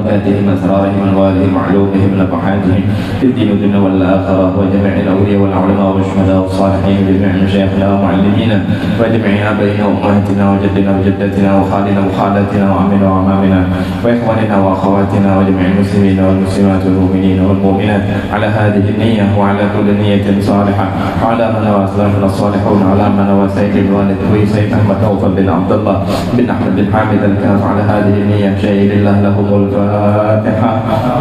بركاتهم أسرارهم أنوارهم علومهم نفحاتهم في الدين والدنيا والآخرة وجميع الأولياء والعلماء والشهداء والصالحين وجميع مشايخنا ومعلمينا وجميع آبائنا وأمهاتنا وجدنا وجدتنا وخالنا وخالاتنا وعمنا وعمامنا وإخواننا وأخواتنا وجميع المسلمين والمسلمات والمؤمنين والمؤمنات على هذه النية وعلى كل نية صالحة وعلى من نوى أسلافنا الصالحون على من نوى سيد الوالد سيد أحمد نوفل بن عبد الله بن أحمد بن حامد الكاف على هذه النية شهد الله لهم الفاتحة.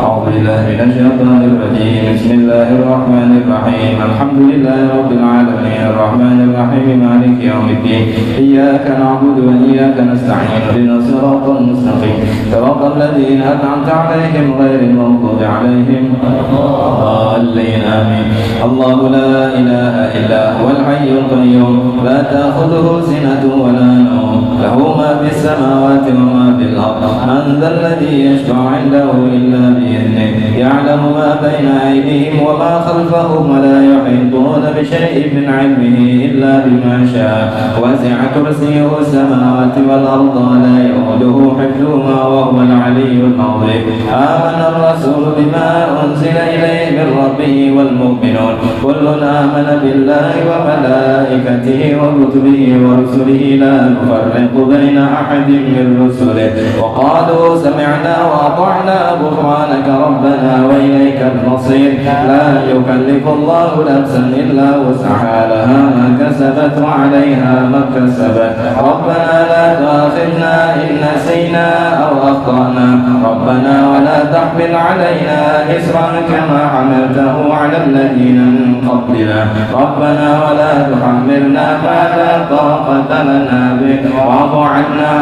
أعوذ بالله من الشيطان الرجيم. بسم الله الرحمن الرحيم. الحمد لله رب العالمين الرحمن الرحيم مالك يوم الدين إياك نعبد وإياك نستعين اهدنا الصراط المستقيم صراط الذين أنعمت عليهم غير المغضوب عليهم الضالين آمين. الله لا إله إلا هو الحي القيوم لا تأخذه سنة ولا نوم له ما في السماوات وما في الأرض من ذا الذي يشفع عنده إلا بإذنه يعلم ما بين أيديهم وما خلفهم ولا يحيطون بشيء من علمه إلا بما شاء وسع كرسيه السماوات والأرض ولا يؤوده حفظهما وهو العلي العظيم. آمن الرسول بما أنزل إليه من ربه والمؤمنون كل آمن بالله وملائكته وكتبه ورسله لا نفرق بين أحد من رسله وقالوا سمعنا وأطعنا غفرانك ربنا وإليك المصير. لا يكلف الله نفسا إلا وسعها لها ما كسبت وعليها ما اكتسبت ربنا لا تؤاخذنا إن نسينا أو أخطأنا ربنا ولا تحمل علينا إصرا كما حملته على الذين من قبلنا ربنا ولا تحملنا ما لا طاقة لنا به واعف عنا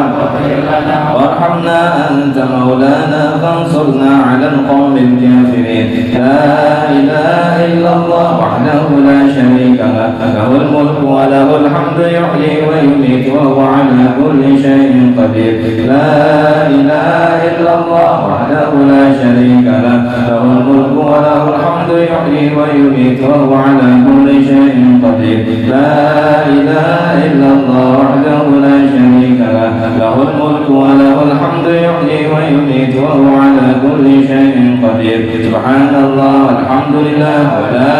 وارحمنا أنت مولانا فانصرنا على القوم الكافرين. لا إله إلا الله وحده لا شريك له له الملك وله الحمد يحيي ويميت وهو على كل شيء قدير. لا إله إلا الله وحده لا شريك له له الملك وله الحمد يحيي ويميت وهو على كل شيء قدير. لا إله إلا الله وحده لا شريك له له الملك وله الحمد يحيي ويميت وهو على كل شيء قدير. سبحان الله والحمد لله ولا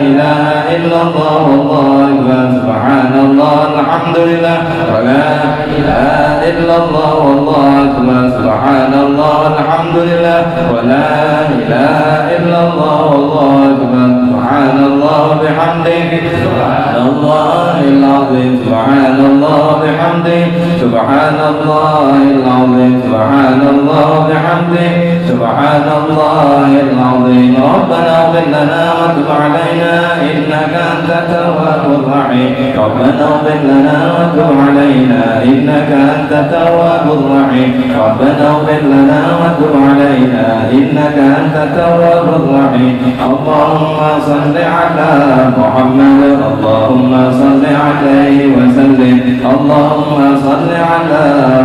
إله إلا الله والله أكبر. سبحان الله الحمد لله ولا إله إلا الله والله أكبر. سبحان الله الحمد لله ولا إله إلا الله والله أكبر. سبحان الله بحمده سبحان الله العظيم. سبحان الله بحمده سبحان الله العظيم. سبحان الله بحمده سبحان الله العظيم. ربنا اغفر لنا وتب علينا إنك أنت التواب الرحيم. ربنا اغفر لنا وتب علينا إنك أنت التواب الرحيم. ربنا اغفر لنا وتب علينا إنك أنت التواب الرحيم. اللهم صل على محمد اللهم صل عليه وسلم. اللهم صل على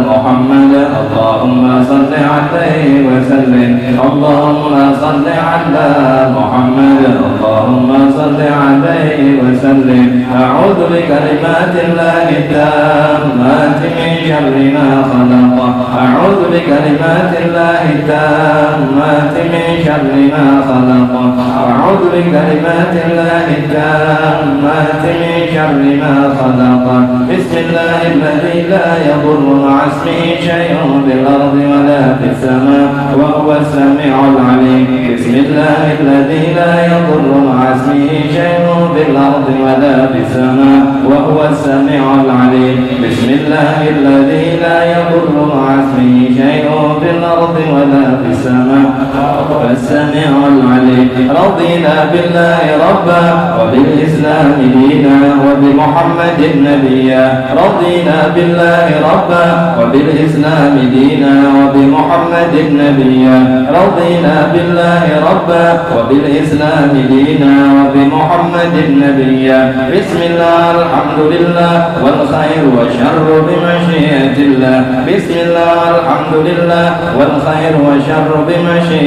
محمد اللهم صل عليه وسلم. اللهم صل على محمد اللهم صل عليه وسلم. أعوذ بكلمات الله التامات من شر ما خلق. أعوذ بكلمات الله التامات من شر ما خلق. أعوذ بكلمات الله التامات من شر ما خلق. بسم الله الذي لا يضر مع اسمه شيء في الأرض ولا في السماء وهو السميع العليم. بسم الله الذي لا يضر مع اسمه شيء في الأرض ولا في السماء وهو السميع العليم. بسم الله الذي لا يضر مع اسمه شيء في الأرض ولا في السماء وهو السميع العليم. رضينا بالله ربا وبالإسلام دينا وبمحمد نبيا. رضينا بالله ربا وبالإسلام دينا وبمحمد نبيا. رضينا بالله ربا وبالإسلام دينا وبمحمد نبيا. بسم الله الحمد لله والخير والشر بمشيئة الله. بسم الله الحمد لله والخير والشر بمشيئة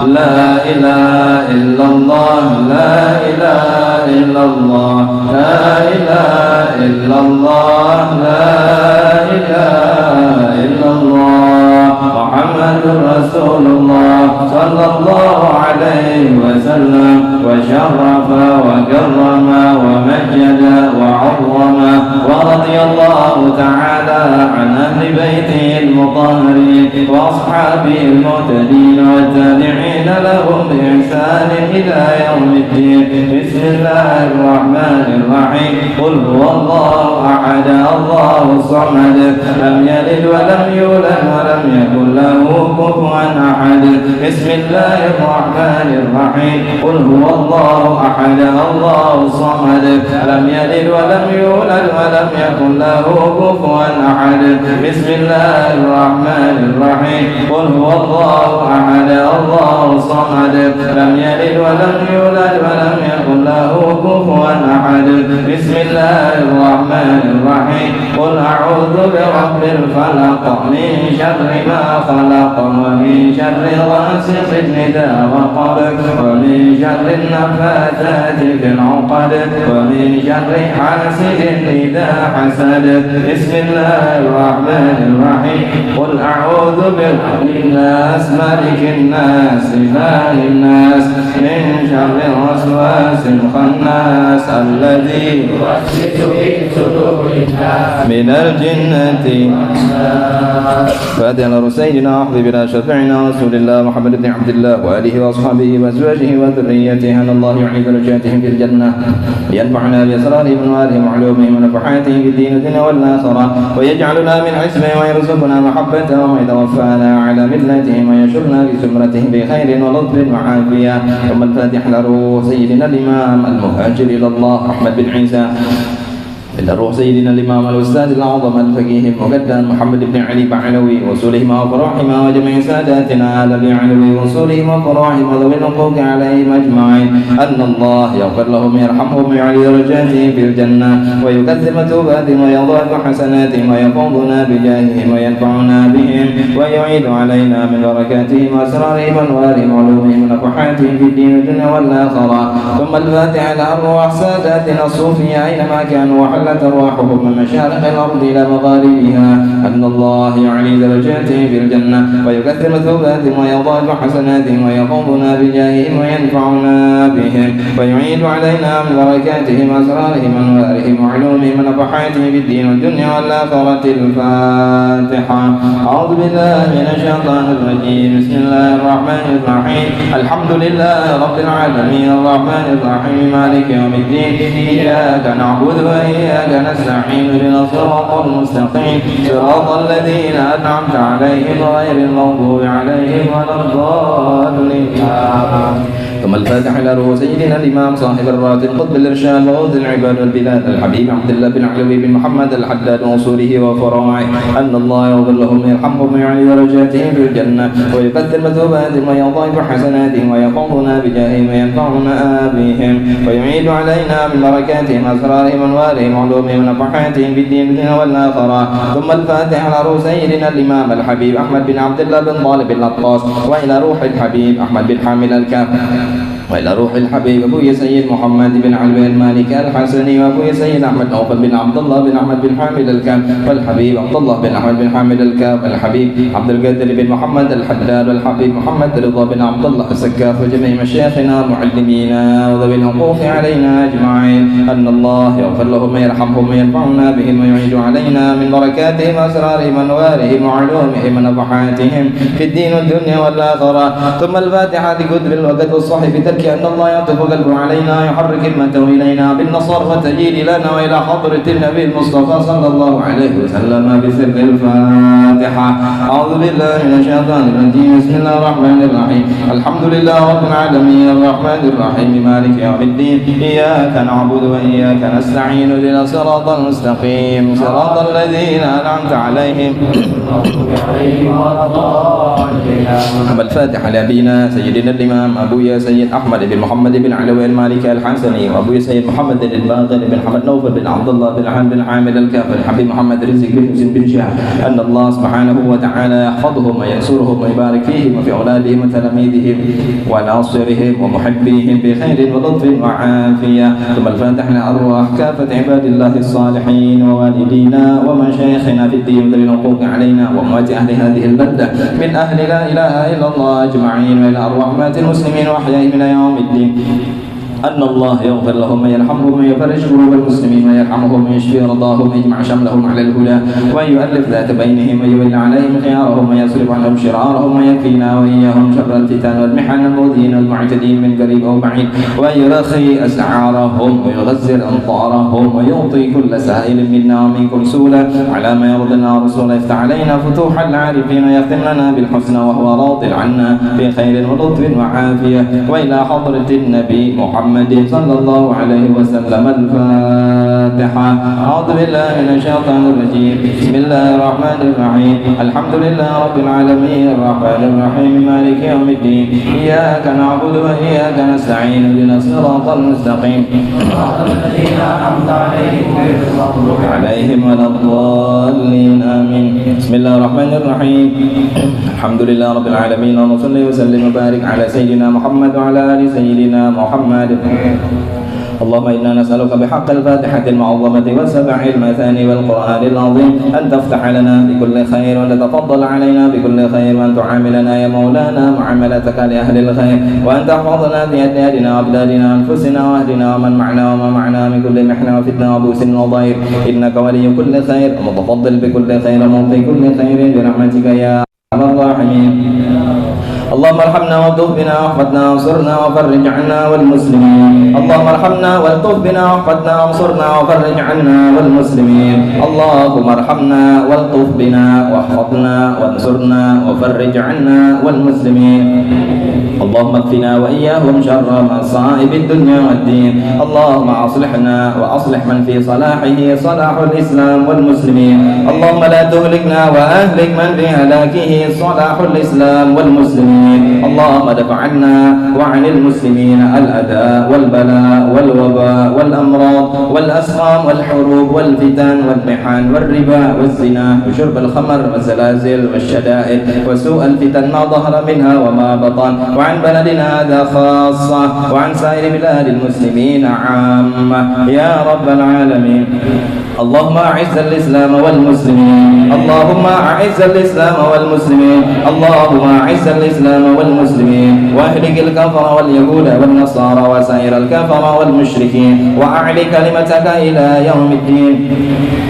لا إله إلا الله لا إله إلا الله لا إله إلا الله لا إله إلا الله محمد رسول الله صلى الله عليه وسلم وشرف وكرم ومجد وعظم ورضي الله تعالى عن أهل بيته المطهرين وأصحابه المهتدين والتابعين لهم بإحسان إلى يوم الدين بسم الله الرحمن الرحيم قل هو الله أحد الله الصمد لم يلد ولم يولد ولم يكن له كفوا أحد بسم الله الرحمن الرحيم قل هو الله أحد الله الصمد لم يلد ولم يولد ولم يكن له كفوا أحد بسم الله الرحمن الرحيم قل هو الله أحد الله الصمد لم يلد ولم يولد ولم يكن له كفوا أحد بسم الله الرحمن الرحيم قل أعوذ برب الفلق من شر ما خلق ومن شر غاسق إذا وقب ومن شر النفاثات في العقد ومن شر حاسد إذا حسد بسم الله الرحمن الرحيم قل أعوذ برب الناس ملك الناس إله الناس من شر الوسواس الخناس الذي يوسوس في صدور الناس من الجنة فاتنا سيدنا وحبيبنا شفيعنا رسول الله محمد بن عبد الله وآله وأصحابه وأزواجه وذريته أن الله يعيد درجاتهم في الجنة ينفعنا بأسرارهم وآلهم وعلومهم ونفحاتهم في الدين والدنيا والآخرة ويجعلنا من حزبه ويرزقنا محبتهم ويتوفانا على ملتهم ويشرنا في زمرتهم بخير ولطف وعافية ثم الفاتح لروح سيدنا الإمام المهاجر إلى الله أحمد بن عيسى إلى روح سيدنا الإمام الأستاذ الأعظم الفقيه المقدم محمد بن علي بعلوي وصولهما وفروحهما وجميع ساداتنا آل بعلوي وصولهما وفروحهم وذوي الحقوق عليهم أجمعين أن الله يغفر لهم ويرحمهم ويعلي درجاتهم في الجنة ويكثر مثوباتهم ويضاعف حسناتهم ويفوضنا بجاههم وينفعنا بهم ويعيد علينا من بركاتهم وأسرارهم وأنوارهم وعلومهم ونفحاتهم في الدين والدنيا والآخرة ثم الفاتحة على أرواح ساداتنا الصوفية أينما كانوا وحلت أرواحهم من مشارق الأرض إلى مغاربها أن الله يعلي درجاتهم في الجنة ويكثر مثوباتهم ويضاعف حسناتهم ويفوضنا بجاههم وينفعنا بهم ويعيد علينا من بركاتهم أسرارهم وأنوارهم وعلومهم ونفحاتهم في الدين والدنيا والآخرة الفاتحة أعوذ بالله من الشيطان الرجيم بسم الله الرحمن الرحيم الحمد لله رب العالمين الرحمن الرحيم مالك يوم الدين إياك نعبد وإياك نستعين اهدنا الصراط المستقيم صراط الذين أنعمت عليهم غير المغضوب عليهم ولا الضالين ثم الفاتح إلى روح سيدنا الإمام صاحب الراتب قطب الإرشاد وغوث العباد والبلاد الحبيب عبد الله بن علوي بن محمد الحداد وصوله وفراعه أن الله يغفر لهم ويرحمهم ويعلي درجاتهم في الجنة ويكثر مثوباتهم ويضاعف حسناتهم ويقومنا بجاههم وينفعنا بهم ويعيد علينا من بركاتهم أسرارهم وأنوارهم وعلومهم ونفحاتهم في الدين والآخرة ثم الفاتح على روح سيدنا الإمام الحبيب أحمد بن عبد الله بن طالب العطاس وإلى روح الحبيب أحمد بن حامل الكاف وإلى روح الحبيب أبوي سيد محمد بن علوي المالكي الحسني وأبوي سيد أحمد نوفل بن عبد الله بن أحمد بن حامد الكاف والحبيب عبد الله بن أحمد بن حامد الكاف الحبيب عبد القادر بن محمد الحداد والحبيب محمد رضا بن عبد الله السكاف وجميع مشايخنا معلمينا وذوي الحقوق علينا أجمعين أن الله يغفر لهم ويرحمهم وينفعنا بهم ويعيد علينا من بركاتهم أسرارهم وأنوارهم وعلومهم ونفحاتهم في الدين والدنيا والآخرة ثم الفاتحة لقدر الوقت والصحف أن الله يعطف قلبه علينا يحرك همته إلينا بالنصر والتجيل لنا وإلى حضرة النبي المصطفى صلى الله عليه وسلم بسر الفاتحة أعوذ بالله من الشيطان الرجيم بسم الله الرحمن الرحيم الحمد لله رب العالمين الرحمن الرحيم مالك يوم الدين إياك نعبد وإياك نستعين اهدنا الصراط المستقيم صراط الذين أنعمت عليهم أما الفاتحة لأبينا سيدنا الإمام أبويا سيد أحمد أحمد بن محمد بن علوي المالكي الحسني، وأبو سيد محمد الباقر بن محمد نوفل بن عبد الله بن حمد بن حامد الكافر حبيب محمد رزق بن حسين بن شهاب، أن الله سبحانه وتعالى يحفظهم وينصرهم ويبارك فيهم وفي أولادهم وتلاميذهم وناصرهم ومحبيهم بخير ولطف وعافية. ثم الفاتح لأرواح كافة عباد الله الصالحين ووالدينا ومشايخنا في الدين ذوي الحقوق علينا وأموات أهل هذه البلدة من أهل لا إله إلا الله أجمعين، وإلى أرواح أموات المسلمين وأحيائهم إلى يوم الدين. أن الله يغفر لهم ويرحمهم ويفرج قلوب المسلمين ويرحمهم ويشفي رضاهم ويجمع شملهم على الهدى ويؤلف ذات بينهم ويولي عليهم خيارهم ويصرف عنهم شرارهم ويكفينا وإياهم شر الفتن والمحن المؤذين والمعتدين من قريب أو بعيد، ويرخي أسعارهم ويغزر أمطارهم ويعطي كل سائل منا ومنكم سولا على ما يرضي الله رسوله، يفتح علينا فتوح العارفين ويختم لنا بالحسنى وهو راض عنا بخير ولطف وعافية. وإلى حضرة النبي محمد صلى الله عليه وسلم الفاتحة. أعوذ بالله من الشيطان الرجيم، بسم الله الرحمن الرحيم، الحمد لله رب العالمين الرحمن الرحيم مالك يوم الدين، إياك نعبد وإياك نستعين اهدنا الصراط المستقيم الذين أنعمت عليهم ولا الضالين آمين. بسم الله الرحمن الرحيم، الحمد لله رب العالمين، اللهم صل وسلم وبارك على سيدنا محمد وعلى آل سيدنا محمد. اللهم إنا نسألك بحق الفاتحة المعظمة والسبع المثاني والقرآن العظيم أن تفتح لنا بكل خير وأن تتفضل علينا بكل خير، وأن تعاملنا يا مولانا معاملتك لأهل الخير، وأن تحفظنا في أديارنا وأبداننا وأنفسنا وأهلنا ومن معنا وما معنا من كل محنة وفتنة وبؤس وضير، إنك ولي كل خير ومتفضل بكل خير ومعطي كل خير برحمتك يا أرحم الراحمين. اللهم ارحمنا والطف بنا واحفظنا وانصرنا وفرج عنا والمسلمين. اللهم ارحمنا والطف بنا واحفظنا وانصرنا وفرج عنا والمسلمين. اللهم ارحمنا والطف بنا واحفظنا وانصرنا وفرج عنا والمسلمين. اللهم اكفنا وإياهم شر مصائب الدنيا والدين. اللهم أصلحنا وأصلح من في صلاحه صلاح الإسلام والمسلمين. اللهم لا تهلكنا وأهلك من في هلاكه صلاح الإسلام والمسلمين. اللهم ادفع عنا وعن المسلمين الأذى والبلاء والوباء والأمراض والأسقام والحروب والفتن والمحن والربا والزنا وشرب الخمر والزلازل والشدائد وسوء الفتن ما ظهر منها وما بطن، وعن بلدنا هذا خاصة وعن سائر بلاد المسلمين عامة يا رب العالمين. اللهم أعز الإسلام والمسلمين. اللهم أعز الإسلام والمسلمين. اللهم أعز الإسلام والمسلمين، واهلك الكفر واليهود والنصارى وسائر الكفر والمشركين، وأعلي كلمتك إلى يوم الدين.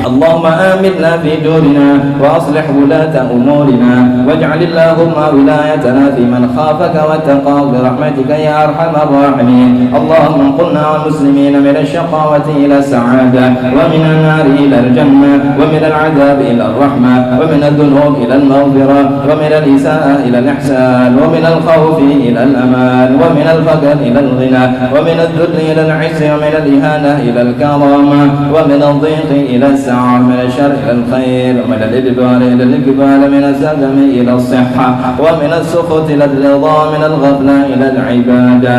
اللهم آمنا في دورنا وأصلح ولاة أمورنا، واجعل اللهم ولايتنا في من خافك واتقاك برحمتك يا أرحم الراحمين. اللهم انقلنا والمسلمين من الشقاوة إلى السعادة، ومن النار إلى الجنة، ومن العذاب إلى الرحمة، ومن الذنوب إلى المغفرة، ومن الإساءة إلى الإحسان، ومن الخوف إلى الأمان، ومن الفقر إلى الغنى، ومن الذل إلى العز، ومن الإهانة إلى الكرامة، ومن الضيق إلى السعة، من الشر إلى الخير، ومن الإدبار إلى الإقبال، من السقم إلى الصحة، ومن السخط إلى الرضا، من الغفلة إلى العبادة،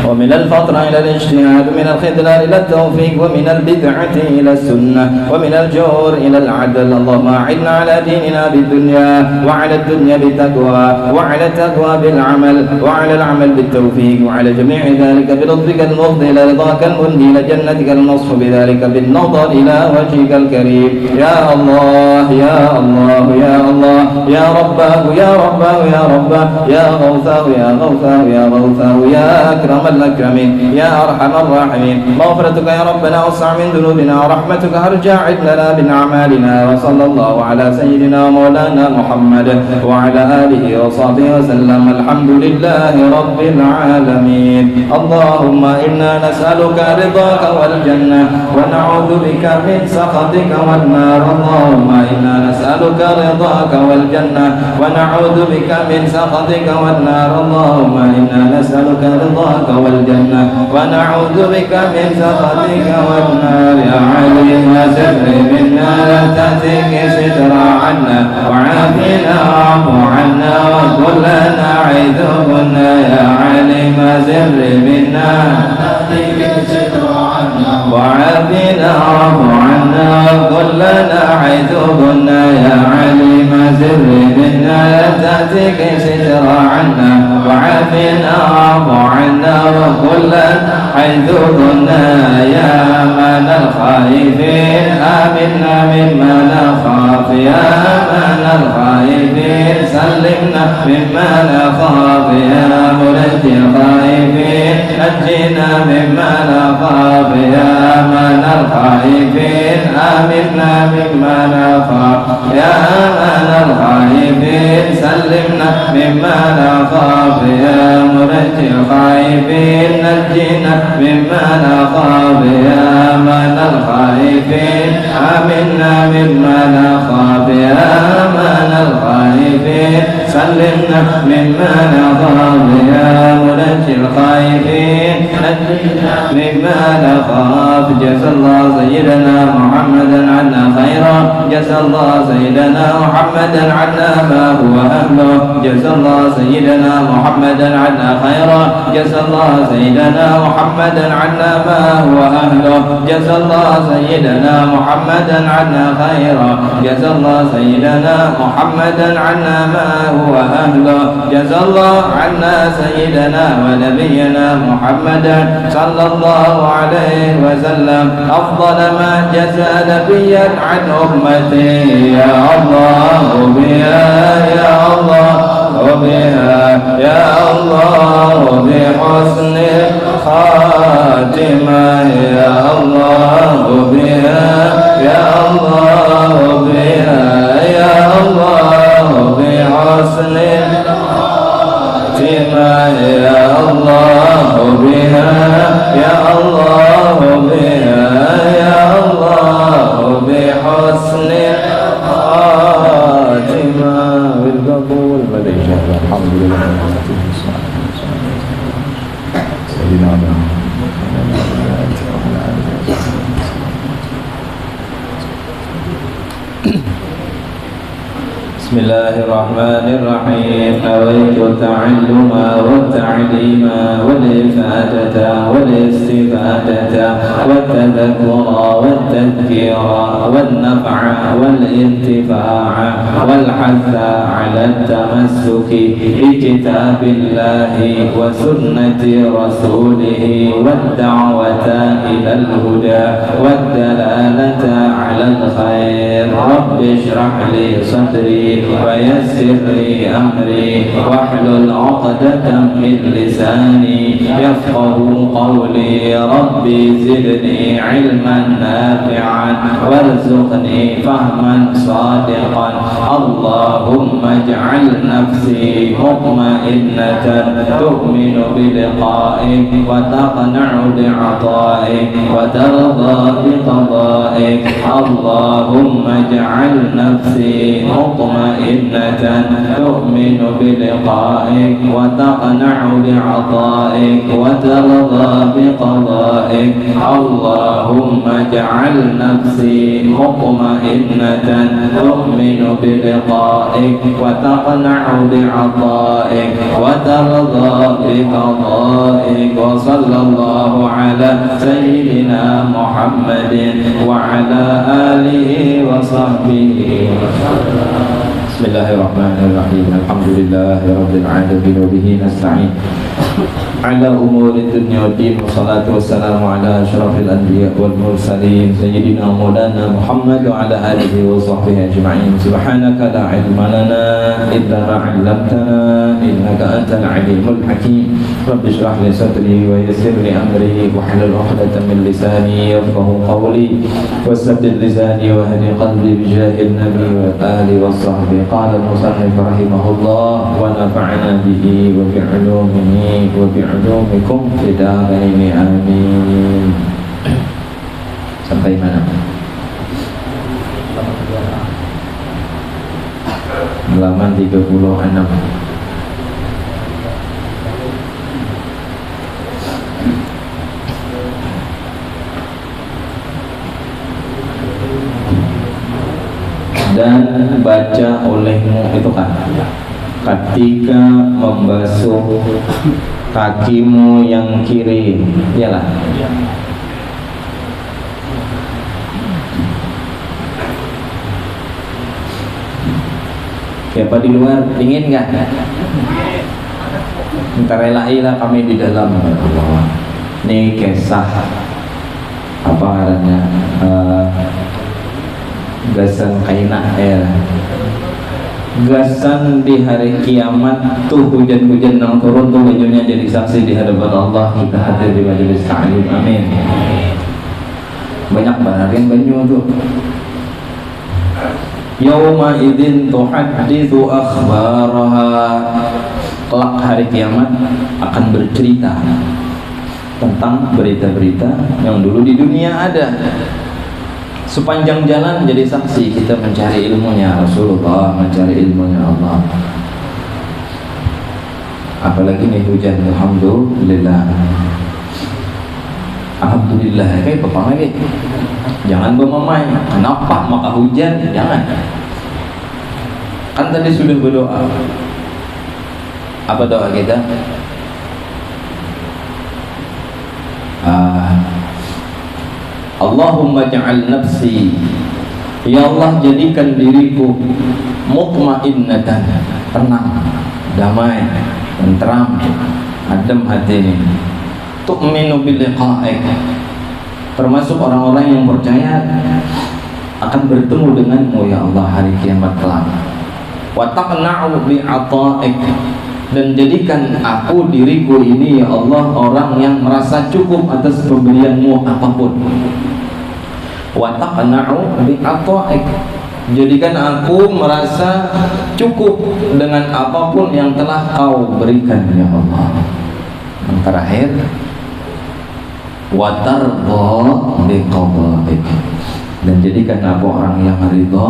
ومن الفقر إلى الاجتهاد، ومن الخذلان إلى التوفيق، ومن البدعة إلى السنة، ومن الجور إلى العدل. اللهم أعنا على ديننا بالدنيا، وعلى الدنيا بالتقوى، وعلى التقوى بالعمل، وعلى العمل بالتوفيق، وعلى جميع ذلك بلطفك المفضي إلى رضاك المهدي إلى جنتك المصف بذلك بالنظر إلى وجهك الكريم يا الله يا الله يا الله يا رباه يا رباه يا رباه يا غوثاه يا غوثاه يا غوثاه يا أكرم الأكرمين يا أرحم الراحمين. مغفرتك يا ربنا أوسع من ذنوبنا، ورحمتك أرجع لنا من أعمالنا. وصلى الله على سيدنا مولانا محمد وعلى آله وصحبه وسلم. الحمد لله رب العالمين. اللهم إنا نسألك رضاك والجنة، ونعوذ بك من سخطك والنار. اللهم إنا نسألك رضاك والجنة، ونعوذ بك من سخطك والنار. اللهم إنا نسألك رضاك والجنة، ونعوذ بك من سخطك والنار. يا عليم ستر منا لا تأتيك ستر عنا، وعافنا واعف عنا وكلنا عذبنا. يا عليم ستر سر منا وعافنا واعف عنا كلنا حيث كنا يا عليم سر منا تأتيك ستر عنا وعافنا واعف عنا وكلنا حيث كنا يا من الخائفين آمنا مما نخاف يا من الخائفين سلمنا مما نخاف يا مرجي الخائفين نجينا مما نخاف يا من الخائفين آمنا مما نخاف يا من الخائفين سلمنا مما نخاف يا مرجي الخائفين نجينا مما نخاف يا من الخائفين آمنا مما نخاف يا من الخائفين سلمنا مما نخاف يا منجي الخائفين نجينا مما نخاف جزا الله سيدنا محمدا عنا خيرا جزا الله سيدنا محمدا عنا ما هو أهله جزا الله سيدنا محمدا عنا خيرا جزا الله سيدنا محمدا عنا ما هو أهله جزا الله سيدنا محمدا عنا خيرا جزا الله سيدنا محمدا عنا ما هو أهله جزا الله عنا سيدنا ونبينا محمدا صلى الله عليه وسلم أفضل ما جزى نبيا عن أمته يا الله بها يا الله وبها يا الله بحسن خاتمة يا الله بها يا الله بها يا الله بحسن خاتمة يا الله بها يا الله بها يا الله بحسن خاتمة بالقبول والإجابة الحمد لله سيدنا بسم الله الرحمن الرحيم نويت التعلم والتعليم والإفادة والاستفادة والتذكر والتذكير والنفع والانتفاع والحث على التمسك بكتاب الله وسنة رسوله والدعوة إلى الهدى والدلالة على الخير رب اشرح لي صدري ويسر لي أمري واحلل عقدة من لساني يفقه قولي ربي زدني علما نافعا وارزقني فهما صادقا اللهم اجعل نفسي مطمئنة تؤمن بلقائك وتقنع بعطائك وترضى بقضائك اللهم اجعل نفسي مطمئنة تؤمن بلقائك وتقنع بعطائك وترضى بقضائك اللهم اجعل نفسي مطمئنة تؤمن بلقائك وتقنع بعطائك وترضى بقضائك وصلى الله على سيدنا محمد وعلى آله وصحبه بسم الله الرحمن الرحيم الحمد لله رب العالمين وبه نستعين على أمور الدنيا والدين والصلاة والسلام على أشرف الأنبياء والمرسلين سيدنا مولانا محمد وعلى آله وصحبه أجمعين سبحانك لا علم لنا إلا ما علمتنا إنك أنت العليم الحكيم رب اشرح لي صدري ويسر لي أمري واحلل عقدة من لساني يفقه قولي وسدد لساني واهدي قلبي بجاه النبي والآل والصحب قال المصنف رحمه الله ونفعنا به وبعلومه وبعلومكم في دارين آمين. Sampai mana? Halaman 36. Dan baca olehmu itu kan ketika membasuh kakimu yang kiri, iyalah. Siapa di luar dingin nggak? Ntar relailah kami di dalam. Ini kisah apa namanya? Gasan kaina ya. Gasan di hari kiamat tuh hujan-hujan yang turun tuh bajunya jadi saksi di hadapan Allah. Kita hadir di majelis ta'lim, amin. Banyak banget banyu tuh. Yauma idzin tuhadditsu akhbaraha. Kelak hari kiamat akan bercerita tentang berita-berita yang dulu di dunia ada. Sepanjang jalan jadi saksi kita mencari ilmunya Rasulullah, mencari ilmunya Allah. Apalagi nih hujan, alhamdulillah. Alhamdulillah, kayak apa lagi? Jangan bermamai. Kenapa maka hujan? Jangan. Kan tadi sudah berdoa. Apa doa kita? Allahumma ja'al nafsi, ya Allah jadikan diriku mutmainnatan, tenang, damai, tenteram, adem hati ini. Tu'minu bil liqa'ik, termasuk orang-orang yang percaya akan bertemu denganmu ya Allah hari kiamat kelak. Wa taqna'u bi 'ata'ik, dan jadikan aku diriku ini ya Allah orang yang merasa cukup atas pemberianmu apapun. Wa taqna'u bi 'ata'ik, jadikan aku merasa cukup dengan apapun yang telah kau berikan ya Allah. Yang terakhir, wa tardha bi qada'ik, dan jadikan aku orang yang ridha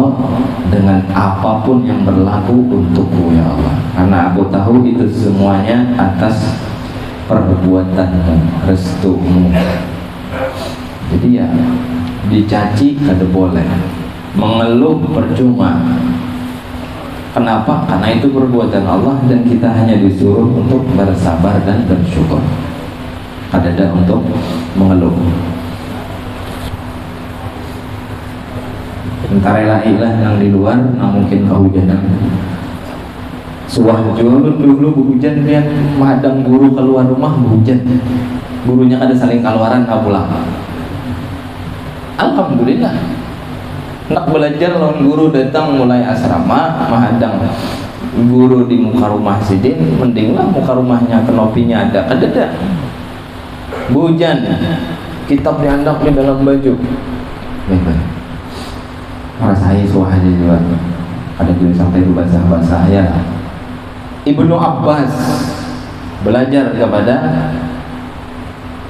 dengan apapun yang berlaku untukku ya Allah, karena aku tahu itu semuanya atas perbuatanmu, restumu. Jadi ya dicaci kada boleh, mengeluh percuma. Kenapa? Karena itu perbuatan Allah dan kita hanya disuruh untuk bersabar dan bersyukur. Kada untuk mengeluh. Entara ilah yang di luar, nah mungkin kehujanan. Suah dulu hujan, dia menghadang guru keluar rumah hujan. Gurunya kada saling keluaran pulang. Alhamdulillah. Nak belajar lawan guru datang mulai asrama, menghadang guru di muka rumah sidin, mendinglah muka rumahnya kenopinya ada, kada. Hujan, kitab diandak di dalam baju. Baik. Merasai suahanya juga. Ada juga sampai bahasa ya. Ibnu Abbas belajar kepada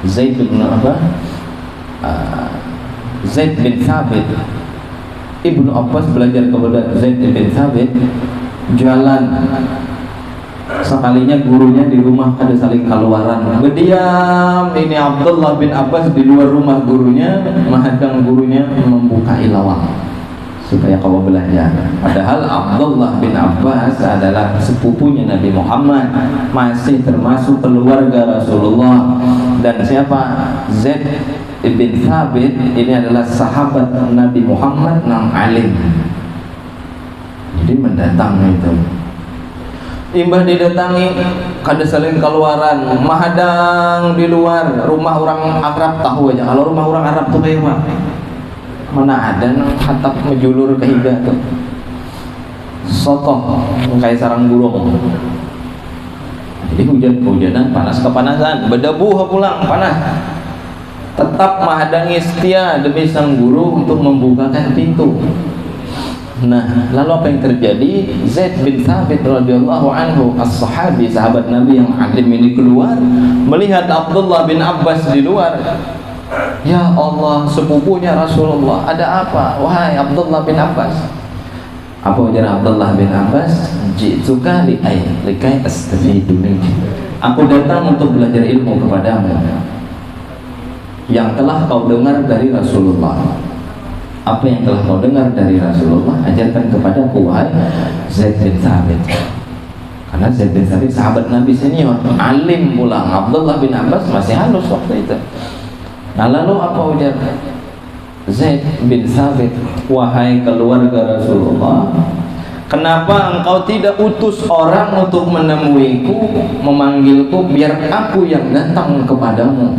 Zaid bin Zaid bin Thabit. Ibnu Abbas belajar kepada Zaid bin Thabit, jalan sekalinya gurunya di rumah kada saling keluaran. Berdiam ini Abdullah bin Abbas di luar rumah gurunya, menghadang gurunya membuka lawang supaya kau belajar. Padahal Abdullah bin Abbas adalah sepupunya Nabi Muhammad, masih termasuk keluarga Rasulullah. Dan siapa? Zaid bin Thabit ini adalah sahabat Nabi Muhammad yang alim. Jadi mendatang itu. Imbah didatangi kada saling keluaran, mahadang di luar rumah orang Arab, tahu aja kalau rumah orang Arab tuh kayak mana ada nang hatap menjulur ke higa tuh sotoh kayak sarang burung. Jadi hujan-hujanan, panas kepanasan, berdebu pulang panas, tetap menghadang setia demi sang guru untuk membukakan pintu. Nah, lalu apa yang terjadi? Zaid bin Thabit radhiyallahu anhu, as-sahabi, sahabat Nabi yang alim ini keluar, melihat Abdullah bin Abbas di luar. Ya Allah, sepupunya Rasulullah, ada apa? Wahai Abdullah bin Abbas. Apa ujar Abdullah bin Abbas? Ji'tuka likai astafidu minki. Aku datang untuk belajar ilmu kepadamu yang telah kau dengar dari Rasulullah. Apa yang telah kau dengar dari Rasulullah, ajarkan kepadaku wahai Zaid bin Thabit. Karena Zaid bin Thabit sahabat Nabi senior, alim pula. Abdullah bin Abbas masih halus waktu itu. Nah lalu apa ujar Zaid bin Thabit, wahai keluarga Rasulullah, kenapa engkau tidak utus orang untuk menemuiku, memanggilku, biar aku yang datang kepadamu?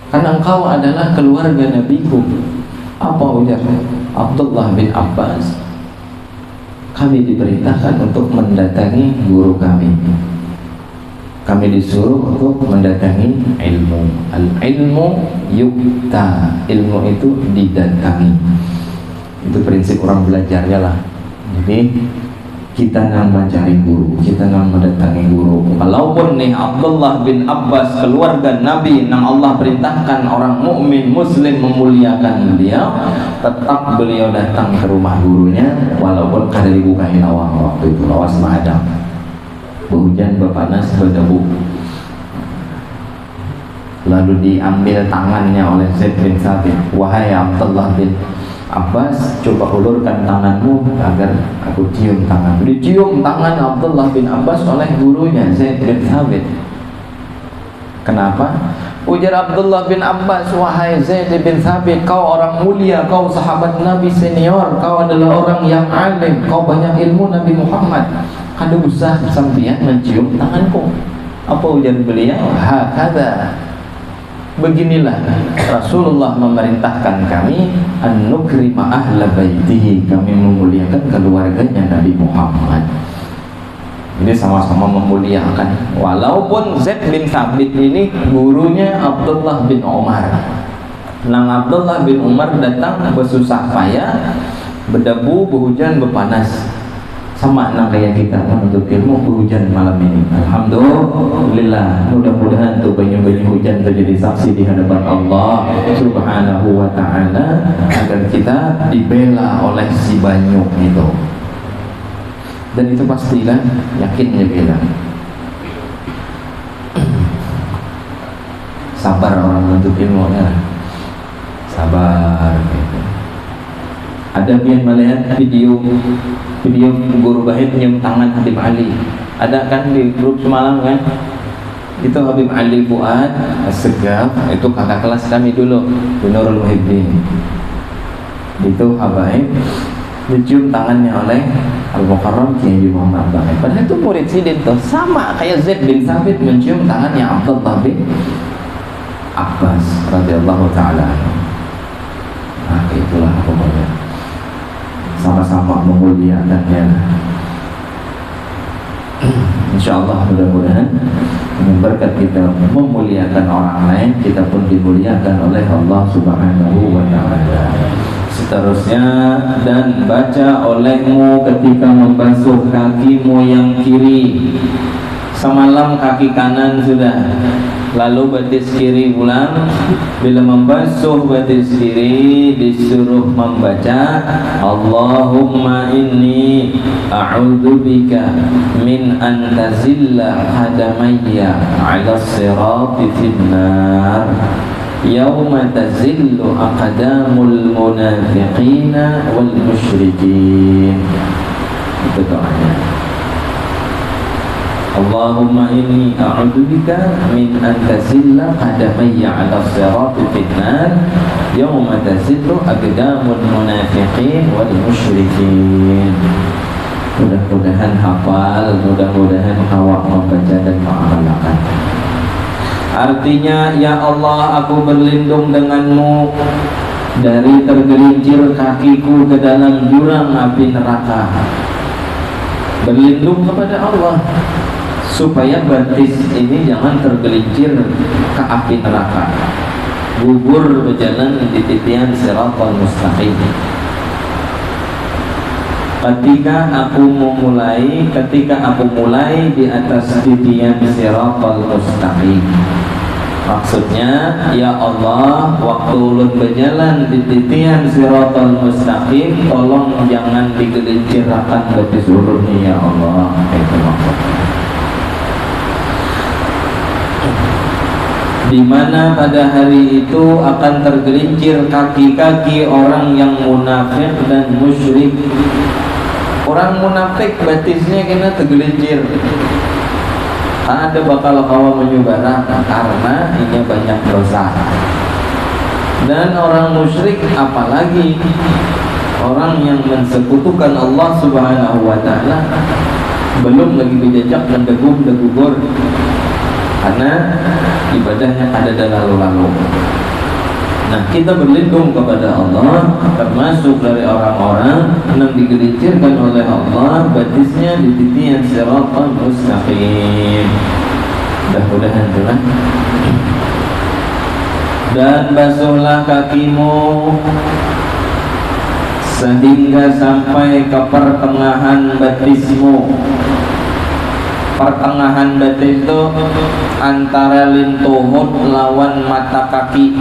Karena engkau adalah keluarga Nabiku. Apa ujar Abdullah bin Abbas? Kami diperintahkan untuk mendatangi guru kami. Kami disuruh untuk mendatangi ilmu. Al-ilmu yukta. Ilmu itu didatangi. Itu prinsip orang belajarnya lah. Jadi kita nang mencari guru, kita nang mendatangi guru. Walaupun nih Abdullah bin Abbas keluarga Nabi, nang Allah perintahkan orang mukmin muslim memuliakan beliau, tetap beliau datang ke rumah gurunya walaupun kada dibukain lawang waktu itu, lawas madam, hujan berpanas berdebu. Lalu diambil tangannya oleh Zaid bin Thabit, wahai Abdullah bin Abbas, coba ulurkan tanganmu agar aku cium tanganmu. Dicium tangan Abdullah bin Abbas oleh gurunya Zaid bin Thabit. Kenapa? Ujar Abdullah bin Abbas, wahai Zaid bin Thabit, kau orang mulia, kau sahabat Nabi senior, kau adalah orang yang alim, kau banyak ilmu Nabi Muhammad. Kada usah sampean mencium tanganku. Apa ujar beliau? Hakada. Beginilah Rasulullah memerintahkan kami an nukrima ahla baitihi, kami memuliakan keluarganya Nabi Muhammad. Jadi sama-sama memuliakan. Walaupun Zaid bin Thabit ini gurunya Abdullah bin Umar. Nang Abdullah bin Umar datang bersusah payah, berdebu, berhujan, berpanas. Sama nang kayak kita menuntut ilmu berhujan malam ini. Alhamdulillah, mudah-mudahan tuh banyak-banyak hujan terjadi saksi di hadapan Allah Subhanahu wa ta'ala, agar kita dibela oleh si banyu itu. Dan itu pastilah yakinnya bilang sabar orang menuntut ilmu ya, sabar gitu. Ada yang melihat video guru Bahid nyium tangan Habib Ali, ada kan di grup semalam kan? Itu Habib Ali Fuad Segaf, itu kakak kelas kami dulu di Nurul Muhibbin. Itu Habaib dicium tangannya oleh Al-Mukarram Kiai Muhammad Bahid. Padahal itu murid sidin tuh, sama kayak Zaid bin Thabit mencium tangannya Abdullah bin Abbas radhiyallahu ta'ala. Nah itulah pokoknya, sama-sama memuliakannya. InsyaAllah mudah-mudahan dengan berkat kita memuliakan orang lain, kita pun dimuliakan oleh Allah Subhanahu wa ta'ala. Seterusnya, dan baca olehmu ketika membasuh kakimu yang kiri. Semalam kaki kanan sudah, lalu betis kiri pulang. Bila membasuh betis kiri disuruh membaca Allahumma inni a'udzubika min an tazilla qadamayya 'ala sirati finnar yawma tazillu aqdamul munafiqina wal musyrikin. Itu doanya. Allahumma inni a'udzubika min an tazilla qadamayya 'ala sirati finnar yawma tazillu aqdamul munafiqin wal musyrikin. Mudah-mudahan hafal, mudah-mudahan awak membaca dan mengamalkan. Artinya, ya Allah, aku berlindung denganmu dari tergelincir kakiku ke dalam jurang api neraka. Berlindung kepada Allah supaya batis ini jangan tergelincir ke api neraka, gugur berjalan di titian siratal mustaqim. Ketika aku mulai di atas titian siratal mustaqim, maksudnya, ya Allah, waktu ulun berjalan di titian siratal mustaqim, tolong jangan digelincirkan batis ulun, ya Allah. Itu maksudnya. Di mana pada hari itu akan tergelincir kaki-kaki orang yang munafik dan musyrik. Orang munafik batisnya kena tergelincir. Ada bakal kawa menyubara karena ini banyak dosa. Dan orang musyrik apalagi orang yang mensekutukan Allah Subhanahu wa taala, belum lagi berjejak dan degugur karena ibadahnya ada lalu-lalu. Nah, kita berlindung kepada Allah termasuk dari orang-orang yang digelincirkan oleh Allah batisnya di titian siratal mustaqim. Mudah-mudahan Tuhan. Dan basuhlah kakimu sehingga sampai ke pertengahan batismu. Pertengahan batis itu antara lintuhut lawan mata kaki,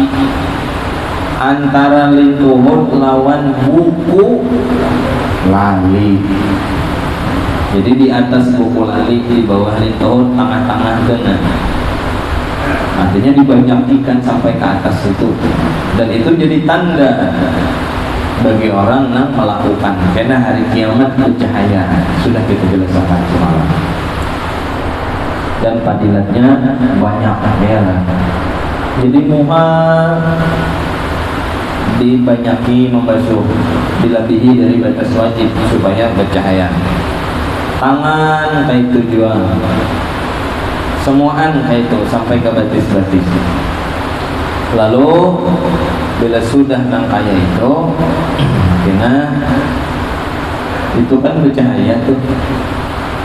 antara lintuhut lawan buku lali. Jadi di atas buku lali, di bawah lintuhut, tengah-tengah dengan. Artinya dibanyakikan sampai ke atas itu. Dan itu jadi tanda bagi orang yang melakukan, karena hari kiamat bercahaya. Sudah kita jelaskan semalam. Dan fadilatnya banyak ya. Jadi muha dibanyaki membasuh, dilebihi dari batas wajib supaya bercahaya. Tangan kayak tujuan, semuaan kayak itu sampai ke batis-batis. Lalu bila sudah nang kaya itu, kena itu kan bercahaya tuh.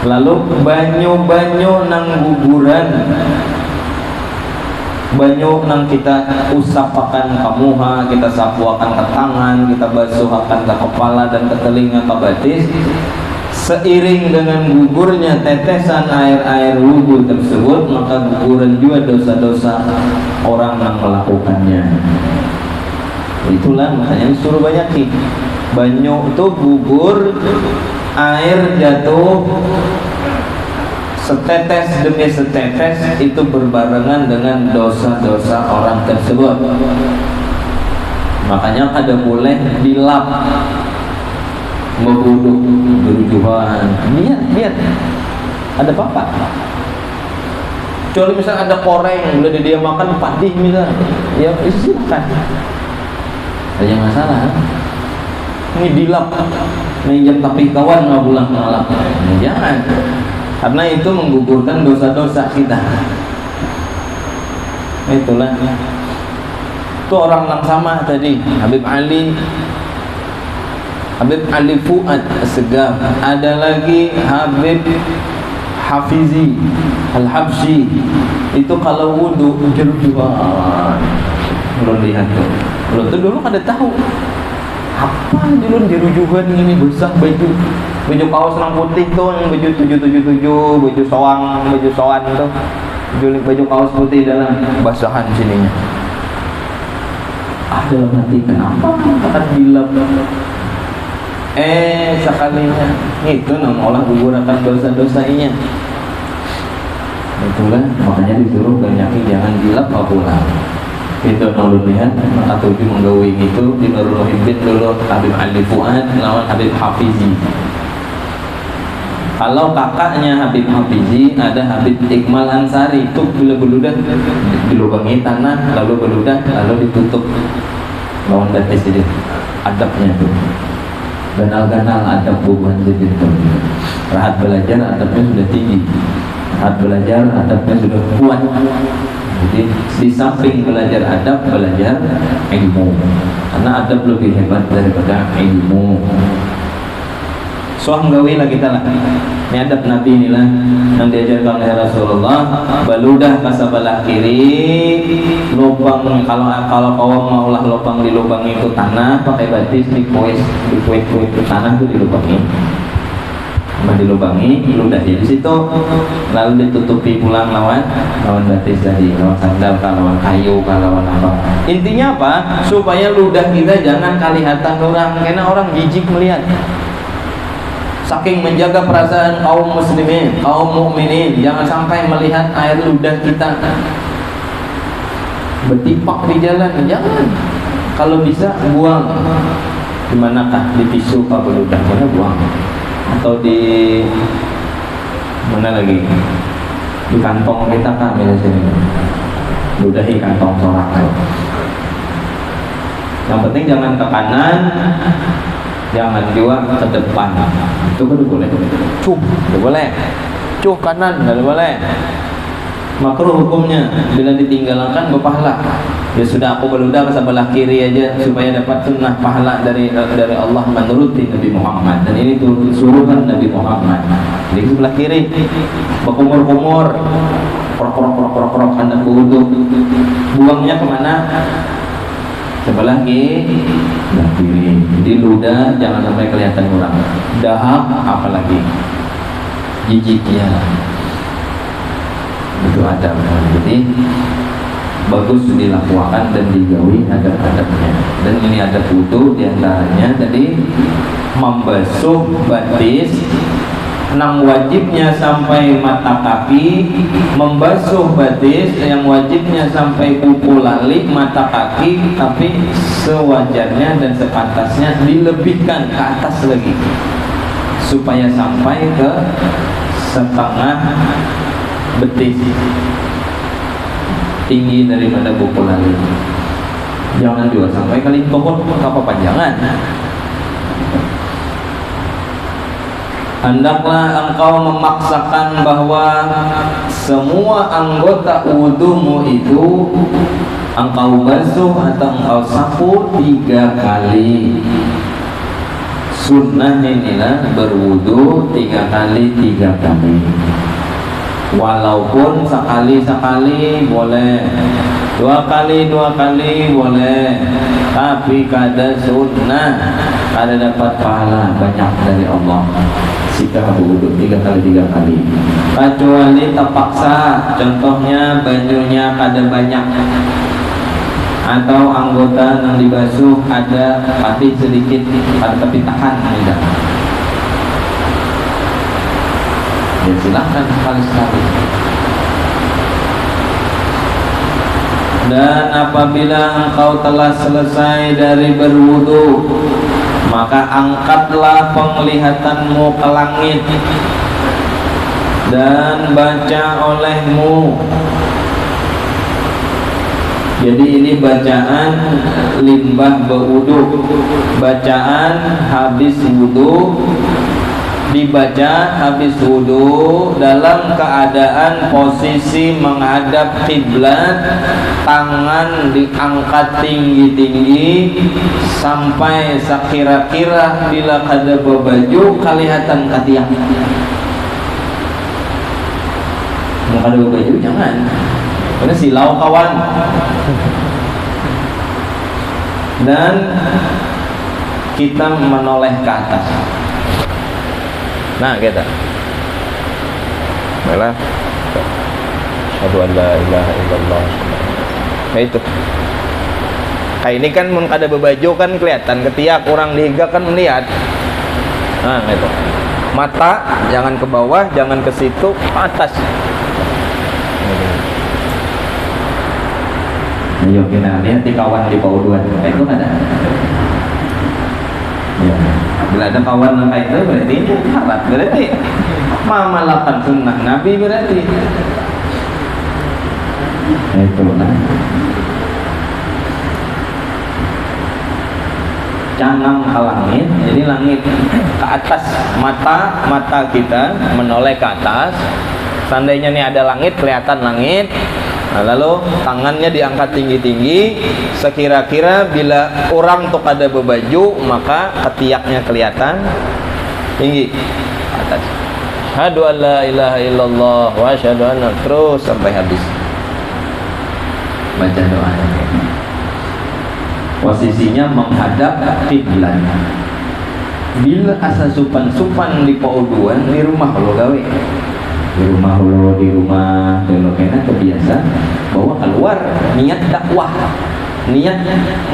Lalu banyu-banyu nang guguran, banyu nang kita usapakan ke muha, kita sapuakan ke tangan, kita basuhakan ke kepala dan ke telinga, ke batis. Seiring dengan gugurnya tetesan air-air wudhu tersebut, maka guguran juga dosa-dosa orang yang melakukannya. Itulah makanya disuruh banyakin. Banyu itu gugur, air jatuh setetes demi setetes, itu berbarengan dengan dosa-dosa orang tersebut. Makanya ada boleh dilap, membunuh, berjualan. Lihat, ada apa? Kecuali misalnya ada koreng, boleh dia makan patih misalnya, ya silakan. Ada masalah. Ini dilap, minjam tapi kawan nggak pulang malam. Jangan, karena itu menggugurkan dosa-dosa kita. Itulah. Itu orang yang sama tadi, Habib Ali Fuad As-Segaf. Ada lagi Habib Hafizi Al-Habsyi. Itu kalau wudu jerujuan. Belum lihat tuh. Belum tuh dulu kada tahu. Apa dulu jerujuan ini besar baju kaos yang putih tuh, yang baju 777, baju soang tuh. Baju kaos putih dalam basahan sininya. Dalam hati kenapa akan dilap? Sekalinya itu nama olah gugurkan dosa-dosanya. Itulah makanya disuruh banyakin, jangan dilap pula. Itu nolun lihat atau di menggawi itu di Nurul Muhibbin dulu Habib Ali Fuad lawan Habib Hafizi. Kalau kakaknya Habib Hafizi ada Habib Iqmal Ansari, itu bila beludah dilubangi tanah, lalu beludah lalu ditutup lawan batis itu adabnya tuh. Ganal-ganal adab bubuhan jadi itu. Rahat belajar adabnya sudah tinggi. Rahat belajar adabnya sudah kuat. Jadi di samping belajar adab, belajar ilmu. Karena adab lebih hebat daripada ilmu. Soal gawi lah kita lah. Ini adab Nabi inilah yang diajarkan oleh Rasulullah. Baludah kasabalah kiri, lubang kalau kau maulah lubang di lubang itu tanah, pakai batis di kuis itu tanah itu dilubangi. Dilubangi, ludahi di situ, lalu ditutupi pulang lawan batis tadi, lawan sandal, lawan kayu, lawan apa. Intinya apa? Supaya ludah kita jangan kelihatan orang, karena orang jijik melihat. Saking menjaga perasaan kaum muslimin, kaum mukminin, jangan sampai melihat air ludah kita bertipak di jalan. Jangan. Kalau bisa buang. Dimanakah? Di tisu kabel ludah, mana buang. atau di mana lagi, di kantong kita kan biasanya ludahi kantong sholat. Yang penting jangan ke kanan, jangan juga ke depan. Itu kan boleh. Cuh, tidak boleh. Cuh kanan, tidak boleh. Makruh hukumnya bila ditinggalkan berpahala. Ya sudah, aku beludah ke sebelah kiri aja supaya dapat sunnah pahala dari Allah menuruti Nabi Muhammad. Dan ini suruhan Nabi Muhammad. Jadi sebelah kiri berkumur-kumur, krok hendak berwudu. Buangnya kemana? Sebelah kiri. Jadi ludah jangan sampai kelihatan orang. Dahak apalagi jijiknya. Itu adab. Jadi bagus dilakukan dan digawi adab-adabnya. Dan ini ada wudu diantaranya tadi membasuh batis 6 wajibnya sampai mata kaki, membasuh batis yang wajibnya sampai kuku lali mata kaki, tapi sewajarnya dan sepantasnya dilebihkan ke atas lagi supaya sampai ke setengah betis tinggi daripada buku lali. Jangan juga sampai kali tohut apa panjangan. Hendaklah engkau memaksakan bahwa semua anggota wudumu itu engkau basuh atau engkau sapu 3 kali. Sunnah inilah berwudu 3 kali 3 kali. Walaupun sekali-sekali boleh, 2 kali 2 kali boleh, tapi kada sunnah, kada dapat pahala banyak dari Allah jika berwudu 3 kali 3 kali. Kecuali terpaksa, contohnya bajunya kada banyak atau anggota yang dibasuh ada patih sedikit, tapi tahan tidak. Ya silahkan sekali-sekali. Dan apabila engkau telah selesai dari berwudu, maka angkatlah penglihatanmu ke langit dan baca olehmu. Jadi ini bacaan limbah berwudu, bacaan habis wudu, dibaca habis wudu dalam keadaan posisi menghadap kiblat, tangan diangkat tinggi-tinggi sampai sekira-kira bila kada berbaju kelihatan katiak. Mau kada berbaju jangan, karena silau kawan. Dan kita menoleh ke atas. Nah kita baiklah, asyhadu an la ilaha illallah. Nah itu kayak ini kan mun kada berbaju kan kelihatan ketiak, orang dihiga kan melihat. Nah itu mata jangan ke bawah, jangan ke situ, ke atas. Ayo kita lihat di kawan di pauduan itu ada. Ya. Bila ada kawan kayak itu berarti halat, berarti memalakan sunnah Nabi berarti. Itu nah. Canang ke langit, jadi langit ke atas, mata kita menoleh ke atas. Seandainya ini ada langit, kelihatan langit. Nah, lalu tangannya diangkat tinggi-tinggi sekira-kira bila orang tuh ada berbaju maka ketiaknya kelihatan tinggi atas. Asyhadu an la ilaha illallah wa asyhadu anna, terus sampai habis baca doa. Posisinya menghadap kiblat. Bila asa supan-supan di pauduan di rumah lo gawe. Di rumah kalau kena kebiasa bahwa keluar niat dakwah, niat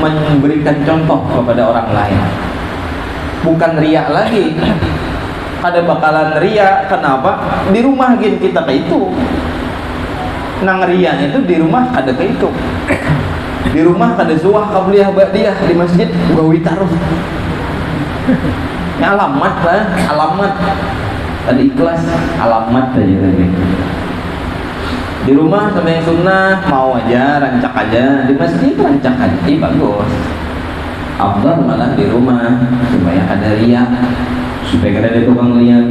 memberikan contoh kepada orang lain, bukan riak lagi. Ada bakalan riak, kenapa? Di rumah gin kita ke itu nang riak itu di rumah ada ke itu, di rumah ada suah kabliyah ba'diyah di masjid gawi taruh. alamat lah, alamat. Tadi ikhlas, alamat aja tadi. Di rumah sampai yang sunnah mau aja, rancak aja. Di masjid rancak aja, bagus. Afdal malah di rumah supaya ada riak, supaya ada tukang lihat,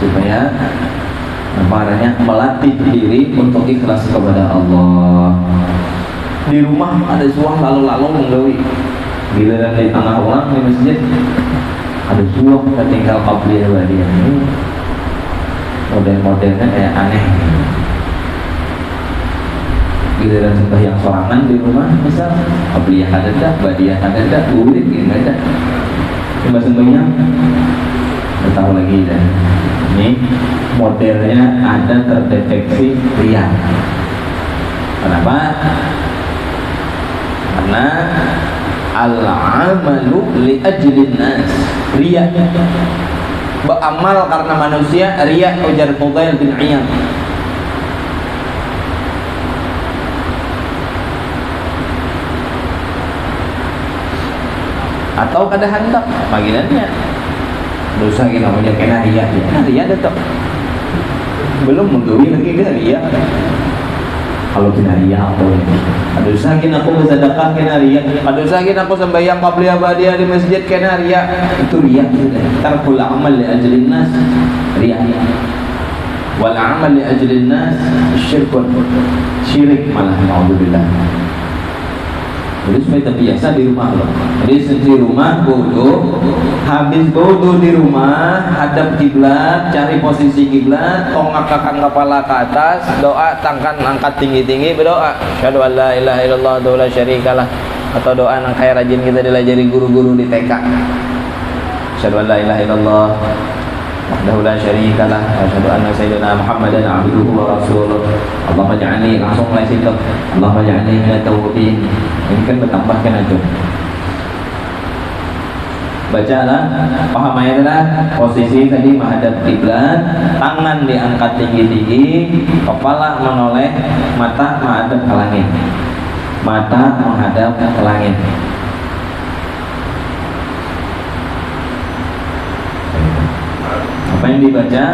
supaya namanya melatih diri untuk ikhlas kepada Allah. Di rumah ada suah lalu-lalu menggawi, giliran di tengah orang di masjid ada suah kita tinggal qabliyah ba'diyah. Model-modelnya kayak aneh. Giliran sembahyang sorangan di rumah misal qabliyah ada dah, ba'diyah ada dah, wirid gitu ada. Sembahyang nggak tahu lagi dah. Ini modelnya ada terdeteksi riya. Kenapa? Karena al-amalu li ajlin nas, riya. Beramal karena manusia, riya. Ujar Fudail bin Iyad. Atau kada hendak baginannya dosa kita punya kena riya, riya tetap belum menggawi lagi dia riya. Kalau kena riya apa ini? Ada usahakin aku bersedekah kena riya, ada usahakin aku sembahyang qabliyah ba'diyah di masjid kena riya, itu riya. Tarkul amal li ajlin nas riya, wal amal li ajlin nas syirik malah, naudzubillah. Jadi supaya terbiasa di rumah loh. Jadi di rumah bodoh, habis bodoh di rumah, hadap kiblat, cari posisi kiblat, tongakkan kepala ke atas, doa tangan angkat tinggi-tinggi, berdoa. Asyhadu an la ilaha illallah wa la syarikalah, atau doa yang kayak rajin kita dilajari guru-guru di TK. Asyhadu an la ilaha illallah wahdahu la syarikalah wa asyhadu anna sayyidina Muhammadan abduhu wa rasuluh. Allahumma ja'alni, langsung mulai situ. Allahumma ja'alni minat tawbin. Ini kan bertambahkan itu. Bacalah, paham ayatnya. Posisi tadi menghadap kiblat, tangan diangkat tinggi-tinggi, kepala menoleh, mata menghadap ke langit. Mata menghadap ke langit. Apa yang dibaca?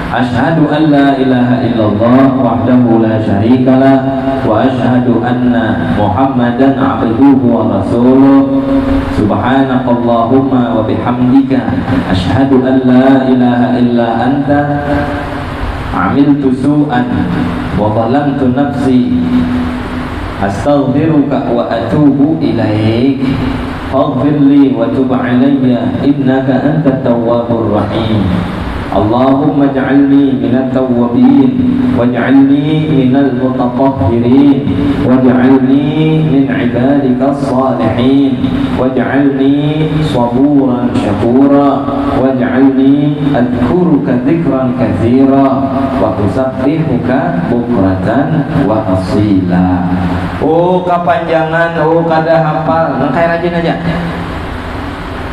Asyhadu an la ilaha illallah wahdahu la syarikalah wa asyhadu anna Muhammadan abduhu wa rasuluh. Subhanakallahumma wa bihamdika asyhadu an la ilaha illa anta amiltu su'an wa zalamtu nafsi astaghfiruka wa atubu ilaik. Faghfir li wa tub alayya innaka antat tawwabur rahim. Allahumma ij'alni minat tawwabin waj'alni minal mutatahhirin waj'alni min ibadikas salihin waj'alni saburan syakura waj'alni adhkuruka dzikran katsira wa usabbihuka bukratan wa asila. Oh kepanjangan, oh kada hafal, kayak rajin aja.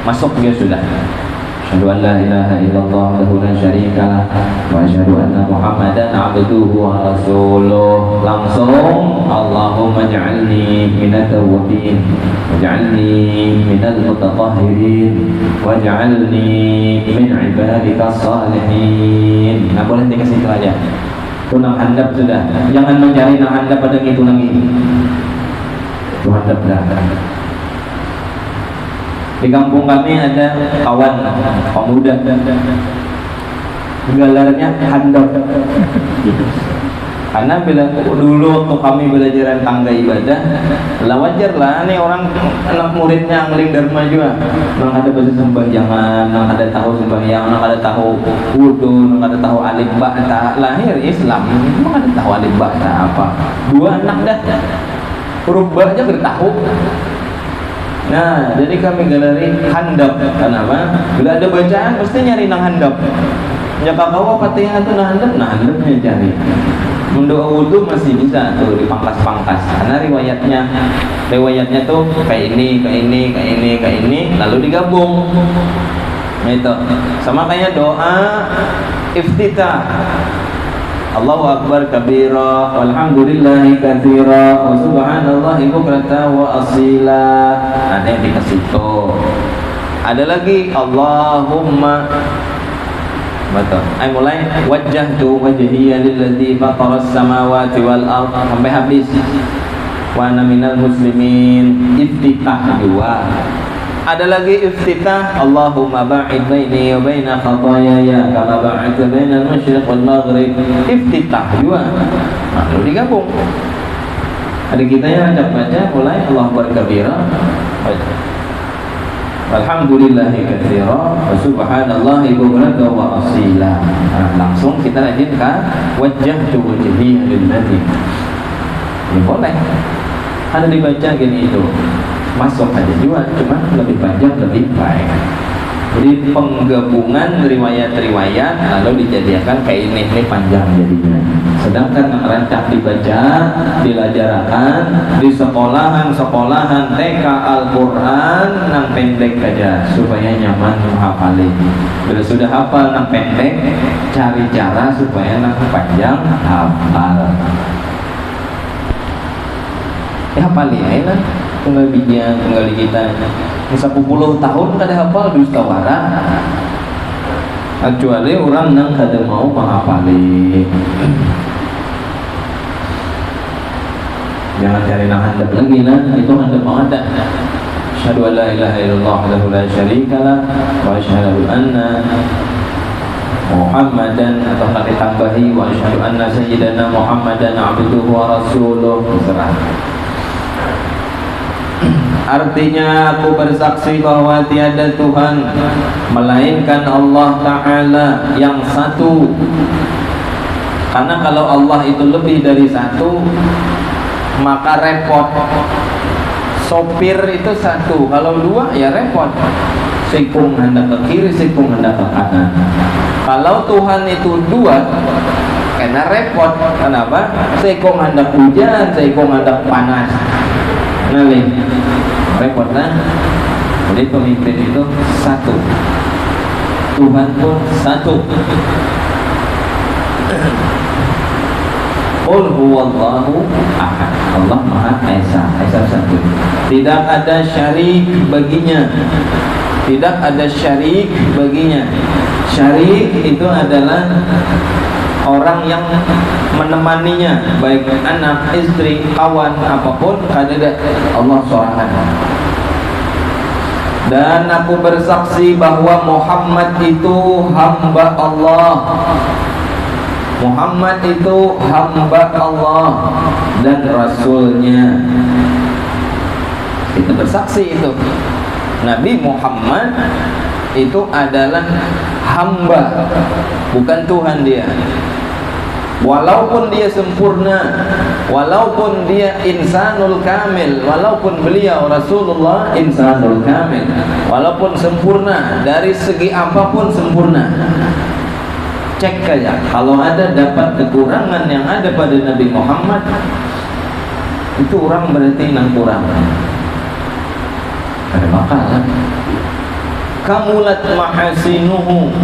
Masuk dia sudah. Asyhadu an la ilaha illallah wahdahu la syarikalah wa asyhadu anna Muhammadan abduhu wa rasuluh. Langsung Allahumma ij'alni minat tawwabin waj'alni minal mutatahhirin waj'alni min ibadikas salihin. Nah boleh dikasih itu aja. Tunang handap sudah. Jangan mencari nang handap pada itu lagi. Itu handap dah. Di kampung kami ada kawan pemuda, gelarnya handap. Karena bila dulu waktu kami belajaran tangga ibadah, lah wajar lah nih orang anak muridnya ngeling dharma juga. Nang ada bahasa sembahyangan, nang ada tahu sembahyang, nang ada tahu wudu, nang ada tahu alif ba ta. Lahir Islam, emang ada tahu alif ba ta apa? Dua anak dah, huruf ba aja bertahu. Nah, jadi kami galari handap. Kenapa? Bila ada bacaan pasti nyari nang handap. Jika kau Fatihah itu nang handapnya cari. Mendoa wudu masih bisa tuh dipangkas-pangkas. Karena riwayatnya tuh kayak ini, lalu digabung. Itu sama kayak doa iftitah. Allahu akbar kabira walhamdulillahi katsira wa subhanallahi bukratan wa asila. Ada yang dikasih to. Ada lagi Allahumma, betul. Mulai wajjahtu wajhiya lilladzi fataras samawati wal ardh sampai habis. Wa ana minal muslimin, iftitah dua. Ada lagi iftitah Allahumma ba'id baini wa baina khataayaya kama ba'adta bainal masyriq wal maghrib, iftitah dua. Nah, lalu digabung. Ada kita yang ada baca mulai Allahu akbar kabira, alhamdulillahi katsira wa subhanallahi bukratan wa asila. Nah, langsung kita lanjutkan wajjahtu wajhiya lilladzi. Ya boleh. Ada dibaca gini itu. Masuk aja juga, cuma lebih panjang lebih baik. Jadi penggabungan riwayat-riwayat lalu dijadikan kayak ini panjang jadinya. Sedangkan yang rancak dibaca, dilajarakan di sekolahan TK Al-Quran nang pendek aja supaya nyaman menghafalin. Bila sudah hafal nang pendek, cari cara supaya nang panjang hafal. Ya hafal ya lah. Tunggal bijian, tunggal kita 10 tahun kada hafal dus tawara. Kecuali orang nang kada mau menghafali. Jangan cari nang handap lagi lah, itu handap mau ada. Asyhadu an la ilaha illallah wahdahu la syarikalah wa asyhadu anna Muhammadan, atau nak ditambahi wa asyhadu anna sayyidana Muhammadan abduhu wa rasuluh. Terserah. Artinya aku bersaksi bahwa tiada Tuhan melainkan Allah Ta'ala yang satu. Karena kalau Allah itu lebih dari satu maka repot. Sopir itu satu, kalau dua ya repot. Sikung hendak ke kiri, sikung hendak ke kanan. Kalau Tuhan itu dua karena repot. Kenapa? Sikung hendak hujan, sikung hendak panas. Ngalih repot lah. Jadi pemimpin itu satu, Tuhan pun satu. Qul huwallahu ahad, Allah Maha Esa, Esa satu. Tidak ada syarik baginya, tidak ada syarik baginya. Syarik itu adalah orang yang menemaninya, baik anak, istri, kawan, apapun, ada Allah sorangan. Dan aku bersaksi bahwa Muhammad itu hamba Allah. Muhammad itu hamba Allah dan Rasulnya. Kita bersaksi itu Nabi Muhammad itu adalah hamba, bukan Tuhan dia. Walaupun dia sempurna, walaupun dia insanul kamil, walaupun beliau Rasulullah insanul kamil, walaupun sempurna dari segi apapun sempurna. Cek aja, kalau ada dapat kekurangan yang ada pada Nabi Muhammad, itu orang berarti nang kurang. Ada makalah. Kamulat mahasinuhu,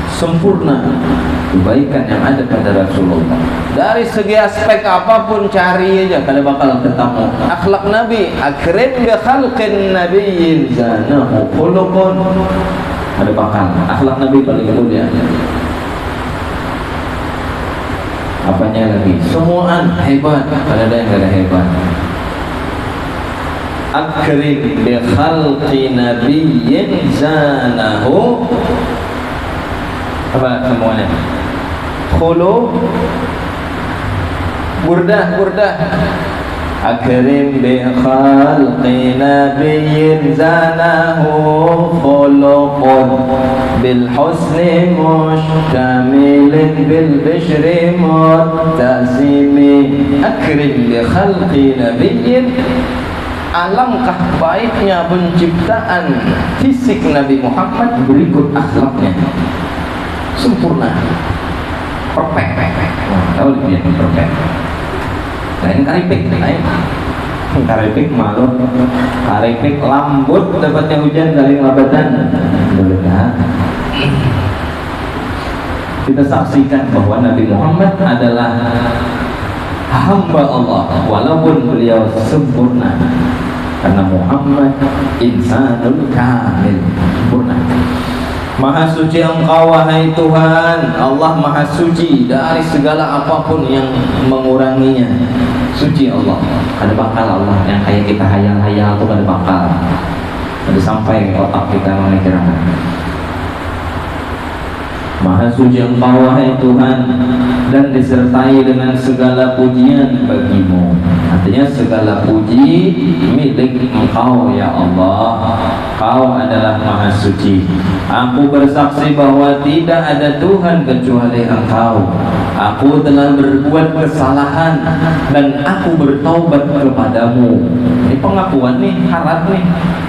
sempurna kebaikan yang ada pada Rasulullah. Dari segi aspek apapun cari aja kada bakal ketemu. Akhlak Nabi, akrim bi khalqin nabiyyin zanahu khuluqun. Ada bakal akhlak Nabi paling mulia. Apanya lagi? Semuaan hebat, kada ada yang kada hebat. Akrim bi khalqi nabiyyin zanahu, apa semuanya? Khulu, burdah. Akrim bi khalqi nabiyyin zanahu khuluqun bil husni mustamilin bil bishri muttasimi. Akrim bi khalqi nabiyyin, alangkah baiknya penciptaan fisik Nabi Muhammad, berikut akhlaknya sempurna, perfect. Tahu dia perfect. Lain karipik, karipik malu, karipik lambut dapatnya hujan dari labatan. Kita saksikan bahwa Nabi Muhammad adalah hamba Allah walaupun beliau sempurna. Karena Muhammad insanul kamil, sempurna. Maha suci Engkau wahai Tuhan. Allah maha suci dari segala apapun yang menguranginya. Suci Allah. Ada bakal Allah yang kayak kita hayal-hayal tuh ada bakal. Ada sampai ke otak kita memikirkan. Maha suci Engkau wahai Tuhan, dan disertai dengan segala pujian bagimu. Artinya segala puji milik Engkau ya Allah. Kau adalah maha suci. Aku bersaksi bahwa tidak ada Tuhan kecuali Engkau. Aku telah berbuat kesalahan dan aku bertaubat kepadamu. Ini pengakuan nih, harap nih.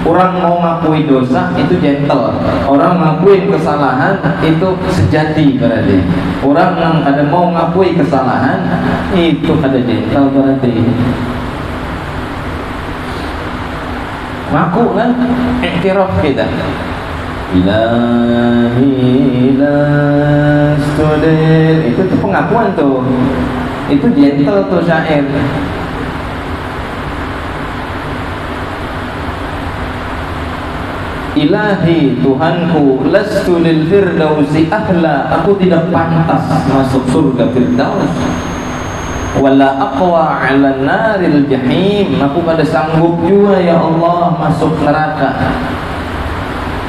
Orang mau ngakui dosa itu gentle. Orang ngakuin kesalahan itu sejati berarti. Orang yang ada mau ngakui kesalahan itu ada gentle berarti. Ngaku kan, iktiraf kita. Ilahi lastudir, itu tuh pengakuan tuh. Itu gentle tuh syair. Ilahi Tuhanku, lastu lil firdausi ahla, aku tidak pantas masuk surga firdaus. Wala aqwa ala naril jahim, aku kada sanggup juga ya Allah masuk neraka.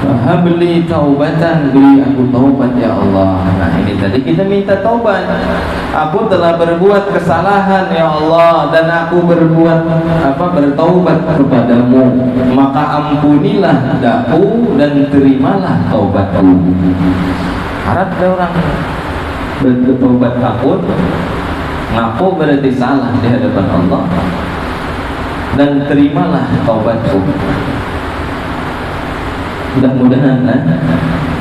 Habli taubatan, beri aku taubat ya Allah. Nah ini tadi kita minta taubat. Aku telah berbuat kesalahan ya Allah, dan aku bertaubat kepadamu. Maka ampunilah daku dan terimalah taubatku. Harap ada orang bertaubat takut. Ngaku berarti salah di hadapan Allah, dan terimalah taubatku. Mudah-mudahan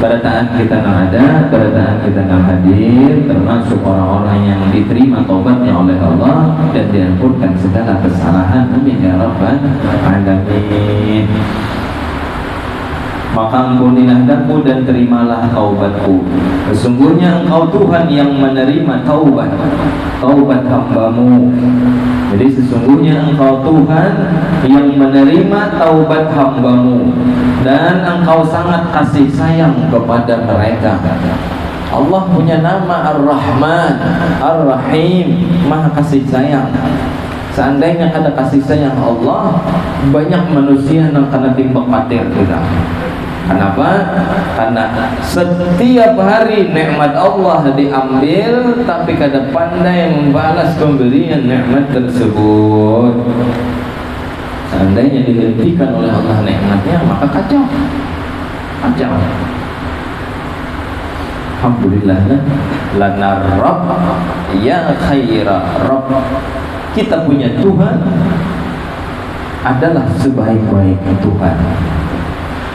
barataan kita nggak ada, barataan kita nggak hadir, termasuk orang-orang yang diterima taubatnya oleh Allah dan diampunkan segala kesalahan. Amin ya rabbal alamin. Maka ampunilah daku dan terimalah taubatku. Sesungguhnya Engkau Tuhan yang menerima taubat hambamu. Jadi sesungguhnya Engkau Tuhan yang menerima taubat hambamu, dan Engkau sangat kasih sayang kepada mereka. Allah punya nama Ar-Rahman, Ar-Rahim, Maha kasih sayang. Seandainya ada kasih sayang Allah, banyak manusia yang kena timbang patir kita. Kenapa? Karena setiap hari nikmat Allah diambil, tapi kada pandai membalas pemberian nikmat tersebut. Seandainya dihentikan oleh Allah nikmatnya, maka kacau. Alhamdulillah, lana Rabb ya khaira Rabb. Kita punya Tuhan adalah sebaik-baik Tuhan.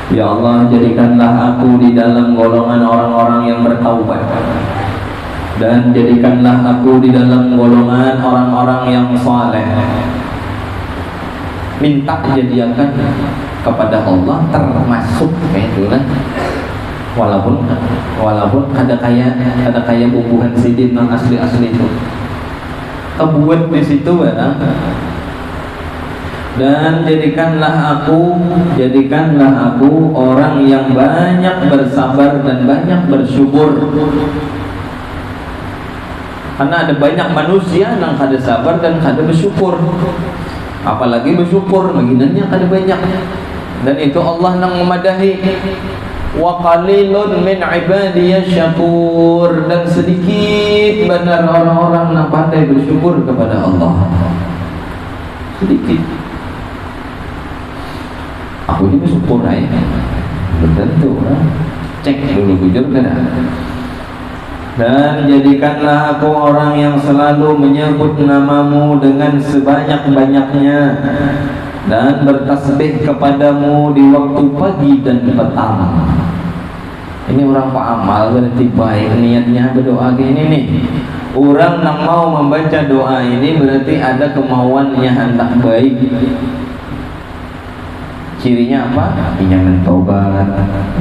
Ya Allah, jadikanlah aku di dalam golongan orang-orang yang bertaubat, dan jadikanlah aku di dalam golongan orang-orang yang saleh. Minta dijadikan kepada Allah termasuk itulah. Walaupun ada kayak bumbuhan sidin yang asli itu kebuat di situ ya. Dan jadikanlah aku orang yang banyak bersabar dan banyak bersyukur. Karena ada banyak manusia yang kada sabar dan kada bersyukur. Apalagi bersyukur, baginannya kada banyak. Dan itu Allah yang memadahi. Wa qalilun min ibadiyas syakur, dan sedikit benar orang-orang yang pandai bersyukur kepada Allah. Sedikit. Aku ini bersyukur aja, tentu cek dulu jujur kan. Dan jadikanlah aku orang yang selalu menyebut namamu dengan sebanyak-banyaknya, dan bertasbih kepadamu di waktu pagi dan petang. Ini orang paamal berarti baik niatnya berdoa gini nih. Orang yang mau membaca doa ini berarti ada kemauannya hendak baik. Cirinya apa? Inya mentobat,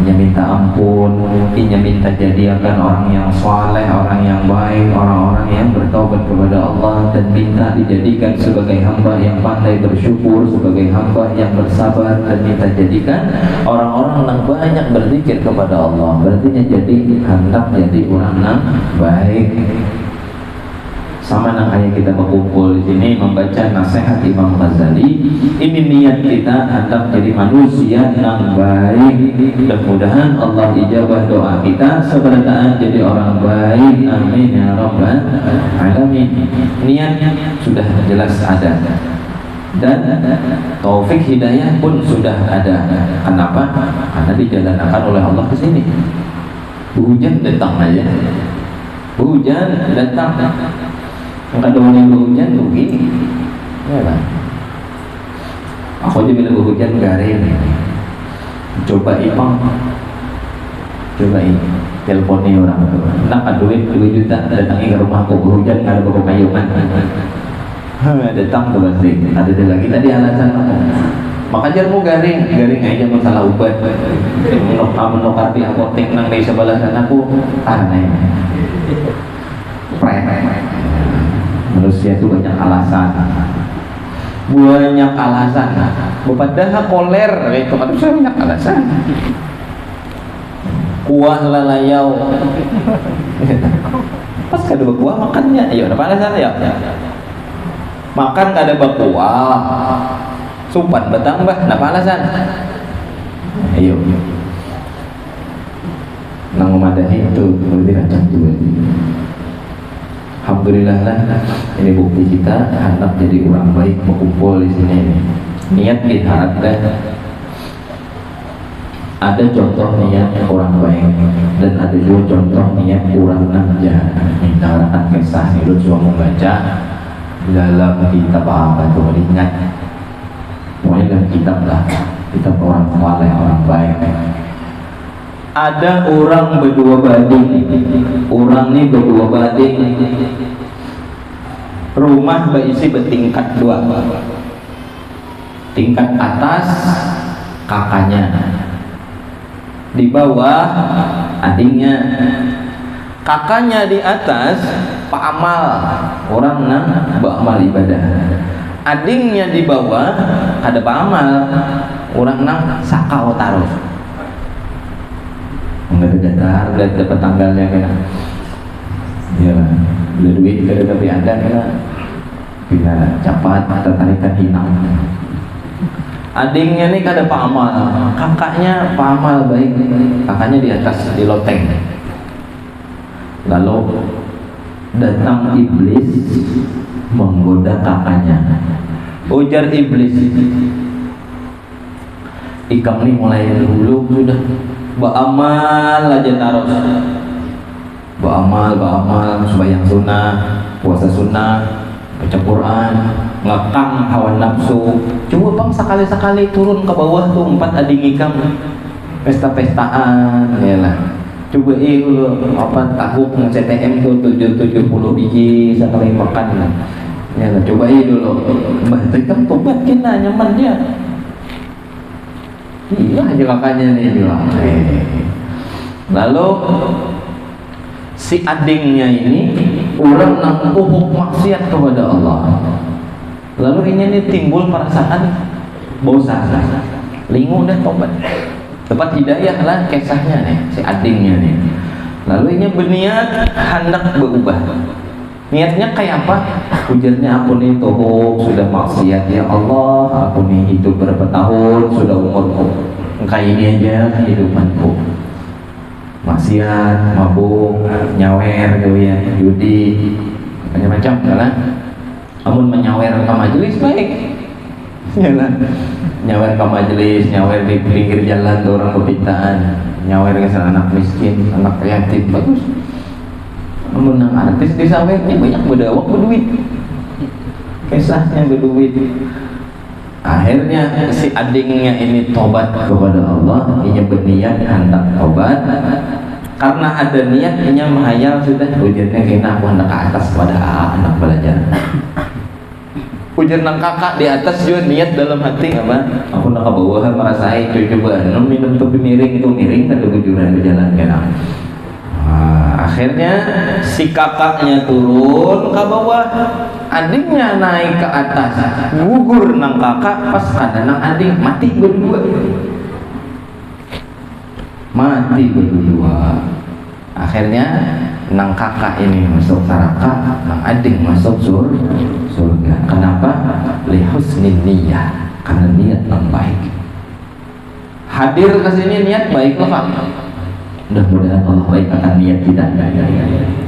inya minta ampun, inya minta jadikan orang yang saleh, orang yang baik, orang-orang yang bertobat kepada Allah, dan minta dijadikan sebagai hamba yang pandai bersyukur, sebagai hamba yang bersabar, dan minta jadikan orang-orang yang banyak berzikir kepada Allah. Berarti jadi hendak jadi orang yang baik. Sama nang kayak kita berkumpul di sini membaca nasihat Imam Ghazali, ini niat kita hendak jadi manusia yang baik. Mudah-mudahan Allah ijabah doa kita seberataan jadi orang baik. Amin ya rabbal alamin. Niatnya sudah jelas ada, dan taufik hidayah pun sudah ada. Kenapa? Karena dijalankan oleh Allah ke sini. Hujan datang aja, hujan datang. Kadang yang berhujan begini, ya kan? Aku aja bila berhujan garing. Coba imam, coba ini teleponnya orang itu. Nak duit 2 juta datangi ke rumahku, berhujan nggak ada bawa kayuman. Datang tuh pasti. Ada lagi tadi alasan aku. Maka jarmu garing aja masalah obat. Menukar di apotek nang di sebelah sana aku aneh. Manusia itu banyak alasan, padahal koler itu kan banyak alasan. Kuah lalayau pas kada berkuah makannya, ayo apa alasan ya? Makan kada berkuah, supan bertambah, apa alasan? Ayo nang memadahi itu berarti racun juga. Alhamdulillah lah, ini bukti kita hendak jadi orang baik berkumpul di sini. Niat kita ada contoh niat orang baik, dan ada juga contoh niat orang jahat. Kita akan kisah itu cuma membaca dalam kitab apa itu ingat. Pokoknya dalam kitab lah, kitab orang saleh, orang baik. Ada orang berdua banding. Orang ini berdua banding. Rumah berisi bertingkat 2. Tingkat atas kakaknya, di bawah adiknya. Kakaknya di atas Pak Amal, orang nang beramal ibadah. Adiknya di bawah ada Pak Amal, orang nang sakau taruh. Nggak ada datar, nggak dapat tanggalnya kena. Ya, udah duit kada tapi ada kena. Bila cepat tertarikan hinang. Adiknya nih kada Pak Amal, kakaknya Pak Amal baik. Kakaknya di atas di loteng. Lalu datang iblis menggoda kakaknya. Ujar iblis, ikam nih mulai dulu sudah beramal aja terus, beramal sembahyang sunnah, puasa sunnah, baca Quran, ngekang hawa nafsu. Coba bang sekali-sekali turun ke bawah tuh 4 adik ikam pesta-pestaan, ya lah. Coba dulu apa tahu CTM tuh 70 biji sekali makan lah. Ya lah, coba dulu. Mbah ikam tobat kena nyaman dia. Iya aja kakaknya nih bilang. Lalu si adingnya ini orang nang maksiat kepada Allah. Lalu ini timbul perasaan bosan, lingu dah tobat, dapat hidayah lah kisahnya nih si adingnya nih. Lalu ini berniat hendak berubah. Niatnya kayak apa? Ujarnya aku nih sudah maksiat ya Allah, aku nih hidup berapa tahun, sudah umurku kayak ini aja kehidupanku, maksiat, mabuk, nyawer, judi, macam-macam lah. Amun menyawer ke majelis baik, jalan nyawer ke majelis, nyawer di pinggir jalan orang kepintaan, nyawer ke anak miskin, anak yatim, bagus. Menang artis di sawernya banyak berdawak berduit, kisahnya berduit. Akhirnya si adingnya ini tobat kepada Allah, ini berniat hendak tobat. Karena ada niat, ini menghayal sudah ujiannya kena aku hendak ke atas pada anak belajar. ujar nang kakak di atas juga niat dalam hati apa? Aku nak bawah merasa coba minum topi miring itu miring ada bujuran berjalan kena. Akhirnya si kakaknya turun ke bawah, adiknya naik ke atas, gugur nang kakak pas ada nang adik mati berdua. Akhirnya nang kakak ini masuk neraka, nang adik masuk surga. Kenapa? Lihusnin niyah, karena niat yang baik. Hadir ke sini niat baik loh Pak. Mudah-mudahan Allah baik akan niat kita.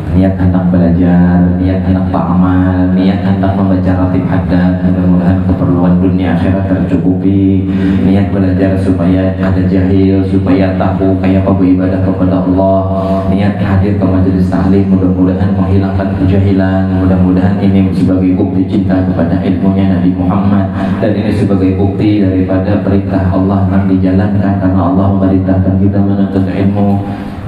Niat hendak belajar, niat hendak beramal, niat hendak membaca ratib haddad, mudah-mudahan keperluan dunia akhirat tercukupi. Niat belajar supaya ada jahil, supaya tahu kayak apa beribadah kepada Allah. Niat hadir ke majelis taklim, mudah-mudahan menghilangkan kejahilan. Mudah-mudahan ini sebagai bukti cinta kepada ilmunya Nabi Muhammad, dan ini sebagai bukti daripada perintah Allah yang dijalankan karena Allah memerintahkan kita menuntut ilmu.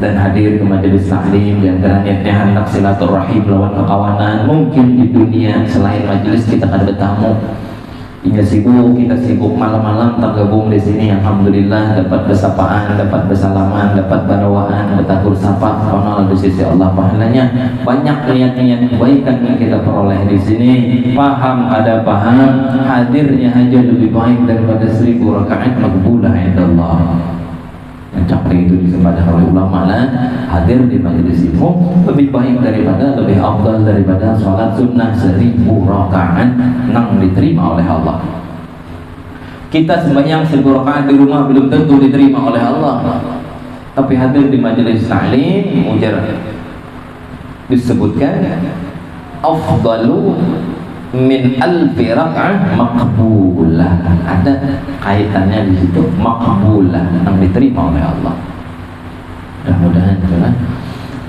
Dan hadir ke majelis taklim di antara niatnya hendak silaturahim lawan kekawanan. Mungkin di dunia selain majelis kita akan bertamu. Hingga kita sibuk malam-malam tergabung di sini. Alhamdulillah dapat bersapaan, dapat bersalaman, dapat barawaan, bertakur sapa. Karena di sisi Allah pahalanya banyak niat-niat kebaikan yang kita peroleh di sini. Paham ada paham, hadirnya aja lebih baik daripada 1000 rakaat makbulah indallah. Capek itu disembahkan oleh ulama lah. Hadir di majelis ilmu lebih baik daripada, lebih afdal daripada sholat sunnah 1000 rakaat nang diterima oleh Allah. Kita sembahyang 1000 rakaat di rumah belum tentu diterima oleh Allah, tapi hadir di majelis taklim ujar disebutkan afdalu min alfi rak'ah maqbulah. Ada kaitannya di situ, maqbulah yang diterima oleh Allah. Mudah-mudahan itulah.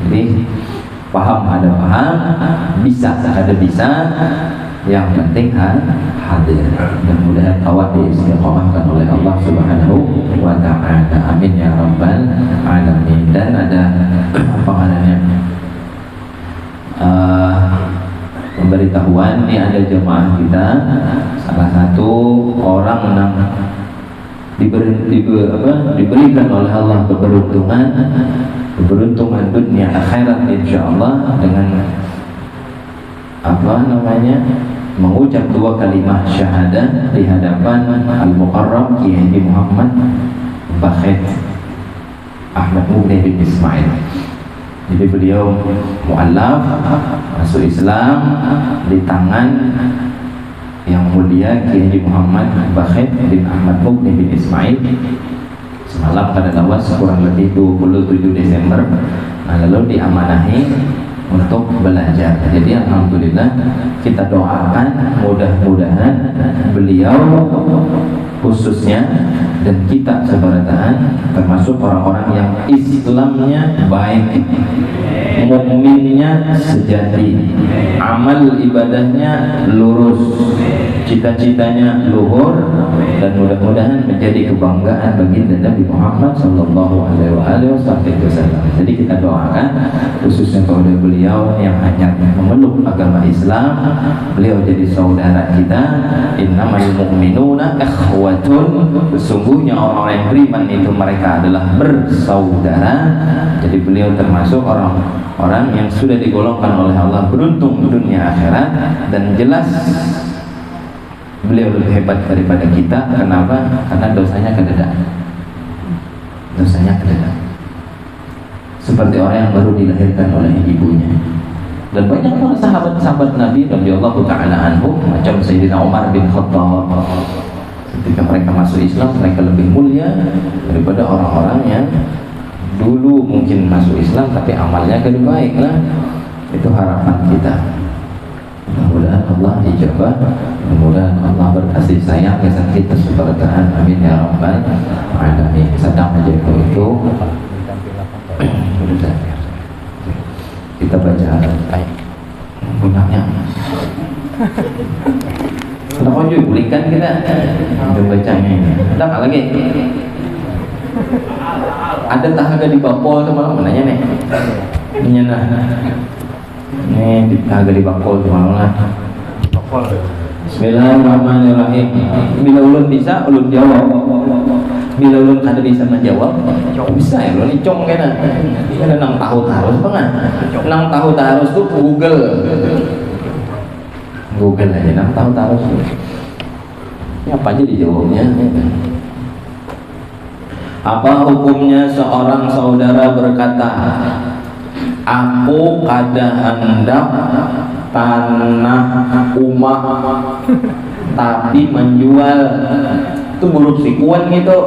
Jadi paham ada paham, bisa ada bisa, yang penting hadir. Mudah-mudahan awak diistiqomahkan oleh Allah Subhanahu wa ta'ala. Amin ya rabbal alamin. Dan ada apa namanya? Pemberitahuan ini ada jemaah kita, salah satu orang yang diberikan oleh Allah keberuntungan dunia akhirat insyaallah dengan mengucap 2 kalimat syahadah di hadapan Al-Mukarram Kiai Haji Muhammad Bakhit Ahmad Mugni bin Ismail. Jadi beliau mu'allaf masuk Islam di tangan yang mulia Kiai Haji Muhammad Bakhit bin Ahmad Mugni bin Ismail. Semalam pada lawas kurang lebih 27 Desember. Lalu diamanahi untuk belajar. Jadi alhamdulillah kita doakan mudah-mudahan beliau khususnya dan kita seberataan termasuk orang-orang yang Islamnya baik, mukminnya sejati, amal ibadahnya lurus, cita-citanya luhur, dan mudah-mudahan menjadi kebanggaan bagi Nabi Muhammad sallallahu alaihi wasallam. Jadi kita doakan khususnya kepada beliau yang hanya memeluk agama Islam, beliau jadi saudara kita. Innamal mu'minuna ikhwatun, sesungguhnya orang-orang yang beriman itu mereka adalah bersaudara. Jadi beliau termasuk orang-orang yang sudah digolongkan oleh Allah beruntung dunia akhirat, dan jelas beliau lebih hebat daripada kita. Kenapa? Karena dosanya kededak. Dosanya kededak. Seperti orang yang baru dilahirkan oleh ibunya. Dan banyak orang sahabat-sahabat Nabi radhiyallahu taala anhum, macam Sayyidina Umar bin Khattab, ketika mereka masuk Islam mereka lebih mulia daripada orang-orang yang dulu mungkin masuk Islam tapi amalnya lebih baik lah. Itu harapan kita. Mudah-mudahan Allah ijabah, mudah-mudahan Allah berkasih sayang kesan kita seberataan. Amin ya rabbal alamin. Sedang aja itu kita baca ayat punaknya. Kenapa juga belikan kita untuk bacanya ini? Udah lagi. Ada tahaga di Bapol tuh malam nanya nih. Ini di tahaga di Bapol tuh malam lah. Bismillahirrahmanirrahim. Bila ulun bisa, ulun jawab. Bila ulun kada bisa menjawab, bisa ya ulun icong kena. Kena nang tahu harus pengen. Nang tahu harus tuh Google aja nang tahu harus. Ya apa aja dijawabnya. Apa hukumnya seorang saudara berkata, aku kada hendak tanah umah tapi menjual, itu buruk sikuan gitu.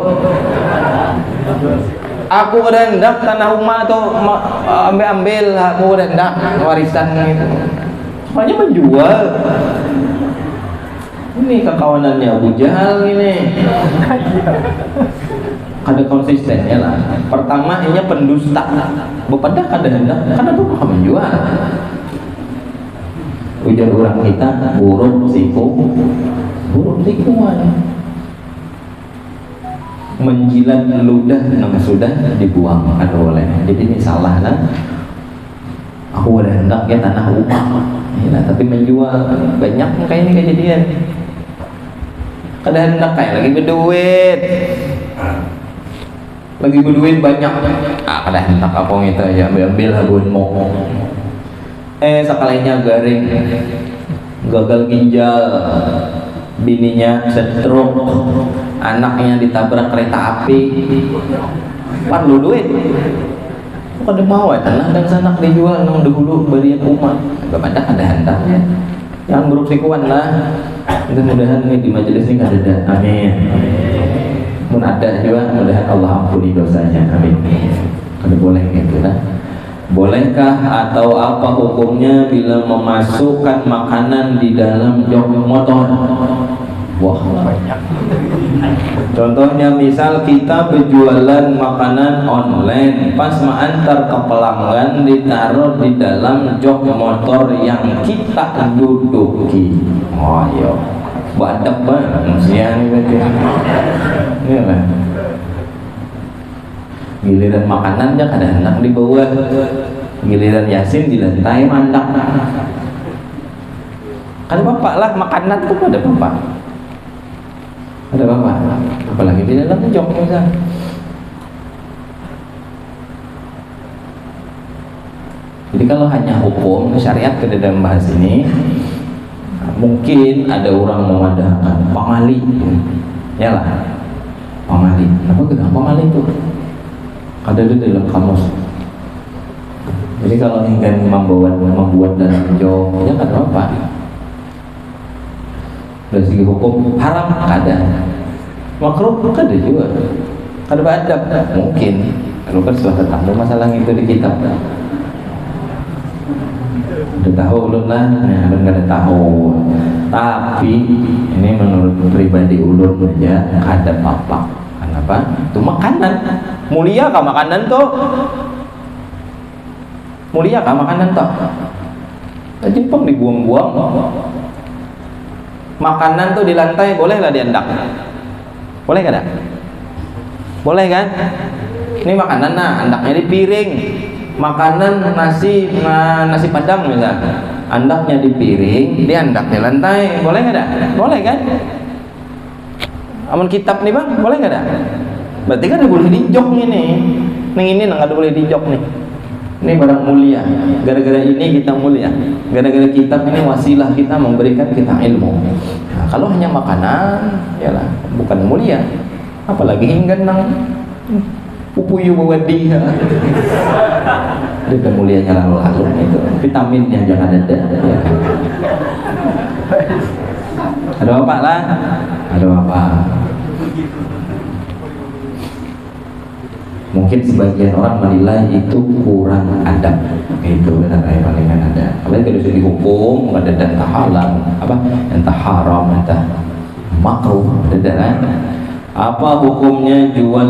Aku kada hendak tanah umah tuh ambil aku kada hendak warisan gitu, makanya menjual. Ini kekawanannya Abu Jahal ini. Ada konsistennya lah. Pertama ini pendusta. Bepada kada hendak, kada tuh kamu menjual. Ujar orang kita buruk sikuan. Menjilat ludah nang sudah dibuang kada boleh. Jadi ini salah lah. Aku ada hendak ya tanah umah, ya, tapi menjual banyak kayak ini kejadian. Kada hendak kayak lagi berduit banyak. Kada hendak apa gitu ya ambil habunmu. Sekalinya garing, gagal ginjal, bininya stroke, anaknya ditabrak kereta api, perlu duit. Kada mau tanah dan sanak dijual nang dahulu barian umat. Kepada kada hendaknya. Yang buruk sikuan lah. Mudah-mudahan nih di majelis ini kada ada. Amin. Mun ada juga mudah-mudahan Allah ampuni dosanya. Amin. Kada boleh gitu lah. Bolehkah atau apa hukumnya bila memasukkan makanan di dalam jok motor? Wah, banyak. Contohnya misal kita berjualan makanan online, pas mengantar ke pelanggan ditaruh di dalam jok motor yang kita duduki. Oh iya, badak banget siang ini. Iya lah. Giliran makanannya kadang-kadang di bawah, giliran Yasin di lantai mandak. Kan bapak lah makanan itu ada bapak. Ada bapak, apalagi di dalam jok misal. Jadi kalau hanya hukum syariat ke dalam bahas ini, mungkin ada orang memadahkan pamali, ya lah, pamali. Apa kenapa pamali itu? Ada di dalam kamus. Jadi kalau ingin membuat dalam jok, ya kan apa? Dari segi hukum haram kada, makruh kada juga, kada beradab mungkin. Kalau kan sudah ketemu masalah itu di kitab, udah tahu ulun lah, ulun kada tahu. Tapi ini menurut pribadi ulun aja kada apa-apa. Kenapa? Itu makanan. Mulia kah makanan tuh? Mulia kah makanan tuh? Jimpang dibuang-buang. Makanan tuh di lantai bolehlah diendak. Boleh kada? Boleh kan? Ini makanan nah, andaknya di piring. Makanan nasi padang misal. Andaknya di piring, diandak di lantai. Boleh kada? Boleh kan? Amun kitab nih bang, boleh kada? Berarti kan boleh dijok ini. Neng ini nggak ada boleh dijok nih. Ini barang mulia. Gara-gara ini kita mulia. Gara-gara kitab ini wasilah kita memberikan kita ilmu. Nah, kalau hanya makanan, yalah bukan mulia. Apalagi hingga nang pupuyu bawadi. Itu mulianya lalu itu. Vitaminnya jangan ada. Ya. Ada apa lah? Ada apa? Mungkin sebagian orang menilai itu kurang adab, itu benar palingan ada. Apalagi dari segi hukum ada dan halal, apa, entah haram, entah makruh, ada kan? Apa hukumnya jual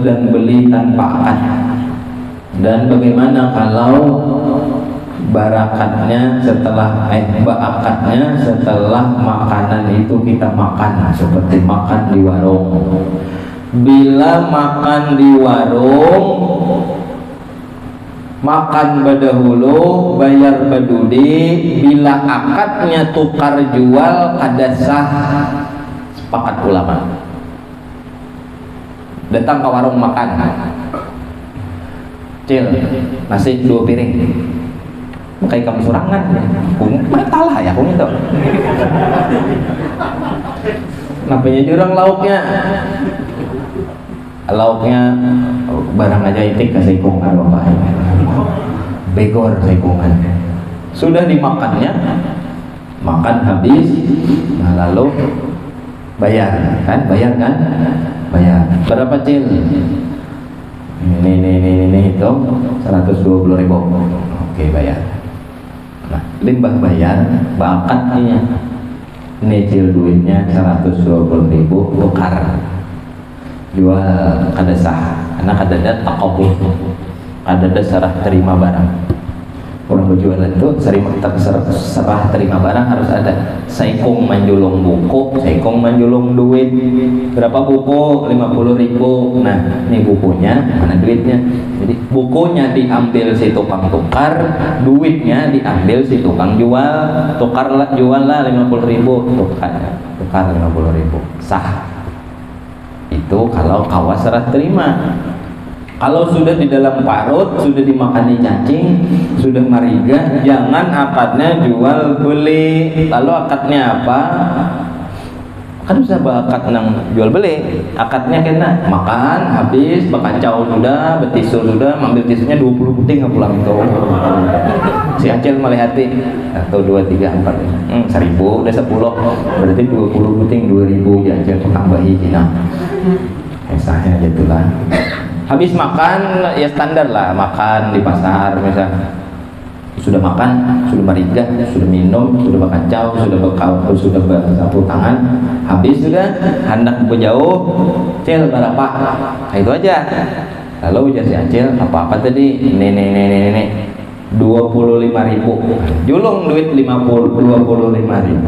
dan beli tanpa akad? Dan bagaimana kalau barakatnya setelah akadnya setelah makanan itu kita makan, seperti makan di warung? Bila makan di warung makan badahulu bayar badudi, bila akadnya tukar jual kada sah. Sepakat ulama. Datang ke warung makan, Cil, nasi 2 piring, kayak kamu surangan, matalah ya kamu itu. Napanya jurang lauknya barang aja itik ke seikungan bapak, begor seikungan. Sudah dimakannya, makan habis, nah lalu bayar kan, bayar. Berapa Cil? Ini itu 120.000. Oke, bayar. Nah, limbah bayar, bakatnya Cil duitnya 120.000 tukar. Jual kada sah, karena kada ada takobul, kada ada serah terima barang. Orang berjualan itu serah terima barang harus ada. Saikung manjulung buku, saikung manjulung duit. Berapa buku? 50.000. Nah, ini bukunya, mana duitnya? Jadi bukunya diambil si tukang tukar, duitnya diambil si tukang jual. Jual lah 50.000, tukar 50.000. Sah. Itu kalau kawas serah terima. Kalau sudah di dalam parut, sudah dimakani cacing, sudah mariga, jangan akadnya jual beli. Lalu akadnya apa? Kan bisa akad nang jual beli. Akadnya kena makan habis, bekacau sudah, betisu sudah, ambil tisunya 20 puting pulang itu. Si Acil melihati 1, 2, 3, 4, 1.000 udah 10, berarti 20 puting 2.000 ya Acil tambahi Cina. Esahnya gitulah. Habis makan ya standar lah, makan di pasar misalnya. Sudah makan, sudah mariga, sudah minum, sudah berkacau, sudah bersapu tangan, habis sudah hendak berjauh, Cil berapa? Nah, itu aja. Lalu ujar si Acil, apa tadi? Ini 25.000. Julung duit 25.000.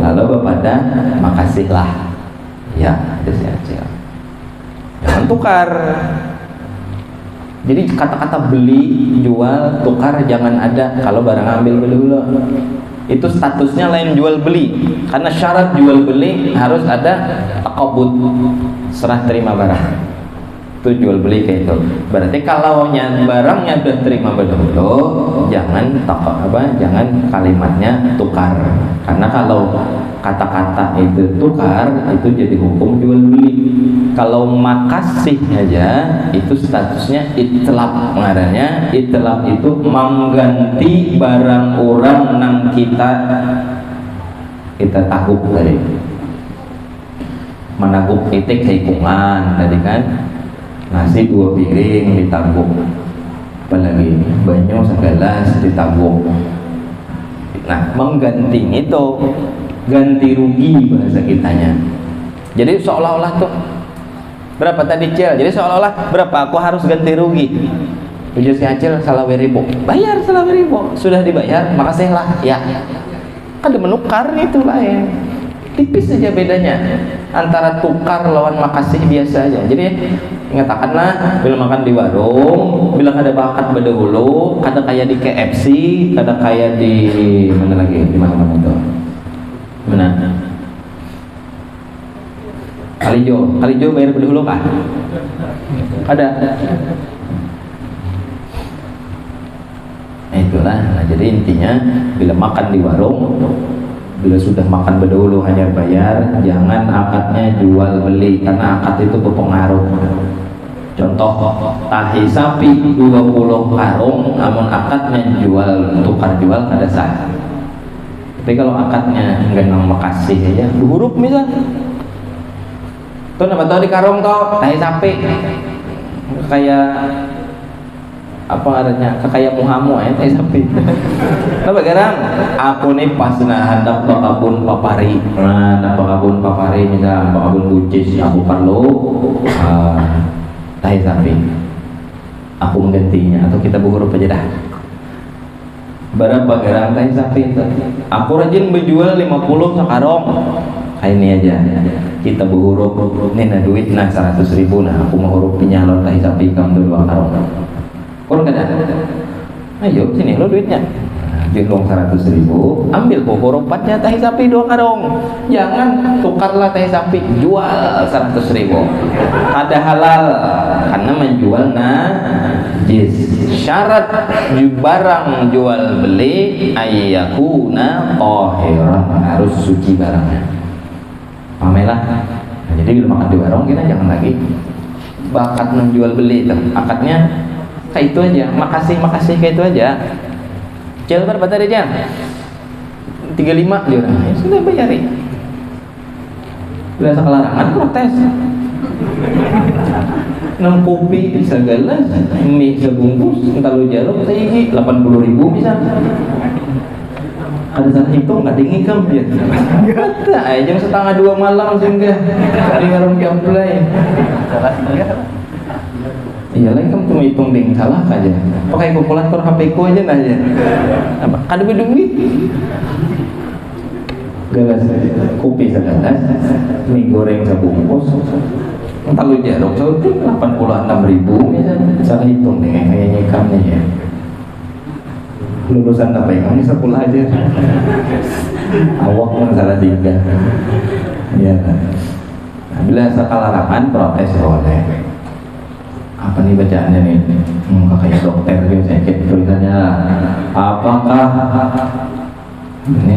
Lalu bapak makasihlah. Ya, itu si Acil. Jangan tukar. Jadi kata-kata beli, jual, tukar jangan ada kalau barang ambil dulu. Itu statusnya lain jual beli. Karena syarat jual beli harus ada takobut, serah terima barang. Itu jual beli kayak itu. Berarti kalau barangnya udah terima dulu, jangan jangan kalimatnya tukar. Karena kalau kata-kata itu tukar, itu jadi hukum jual beli. Kalau makasih aja, itu statusnya itlaq. Maknanya itlaq itu mengganti barang orang nang kita tagup tadi. Menagup itik seikungan tadi kan. Nasi 2 piring ditabung, apalagi banyak segelas ditabung. Nah, mengganti itu ganti rugi bahasa kitanya. Jadi seolah-olah tuh berapa tadi Cil? Jadi seolah-olah berapa aku harus ganti rugi? Ujar si Acil 20.000. Bayar 20.000. Sudah dibayar, makasihlah. Ya. Kan menukar itu lain. Tipis saja bedanya antara tukar lawan makasih biasa aja. Jadi ingatkanlah bila makan di warung, bila ada bakat bedahulu, kada kayak di KFC, kada kayak di mana lagi, di mana-mana itu. Mana? Kalijo bayar bedahulu kah? Ada. Itulah. Nah, jadi intinya bila makan di warung, bila sudah makan berdahulu hanya bayar, jangan akadnya jual beli karena akad itu berpengaruh. Contoh tahi sapi 20 karung, namun akadnya jual tukar jual kada sah. Tapi kalau akadnya enggak nang makasih aja, huruf misal. Tuh nama tahu di karung toh tahi sapi kayak apa adanya kayak muhamu tahi sapi. Apa garang? Aku nih pas hendak ke kebun papari. Nah, ke kebun papari misal ke kebun bucis, aku perlu tahi sapi. Aku menggantinya atau kita berhuruf aja dah. Berapa garang tahi sapi itu? Aku rajin menjual 50 sekarang. Kayak ini aja. Kita berhuruf nih nah duit nah 100.000 nah aku mau huruf nyalon tahi sapi kamu 2 karung. Kurang ada. Ayo sini lo duitnya. Jual 100.000, ambil huruf 4-nya tahi sapi 2 karung. Jangan tukarlah tahi sapi, jual 100.000. Ada halal karena menjual najis. Syarat barang jual beli ayyakuna tahiran, harus suci barangnya. Pamelah. Nah, jadi bila makan di warung kita jangan lagi bakat menjual beli itu. Akadnya kayak itu aja, makasih kayak itu aja. Jual berapa tadi jam? 35 dia orang. Ya sudah bayarin. Bila sekelarangan protes. Nang kopi segala, mie sebungkus, entar lu jaluk seigi 80.000 bisa. Ada saat itu nggak dingin kan dia. Kata jam 1:30 malam sehingga di warung Gamplay. Iya lagi kamu cuma hitung ding salah aja. Pakai kalkulator HP ku aja aja. Apa? Kada duit. Gelas kopi segelas, mie goreng sebungkus. Entar lu jarok sautik 86.000 misalnya. Salah hitung deh kayaknya kamu ya. Lulusan apa ya? Kamu sekolah aja. Awak pun salah tinggal. Iya. Nah, bila sekelarangan protes boleh. Apa nih bacaannya nih? Kayak dokter gitu, saya cek tulisannya. Apakah ini?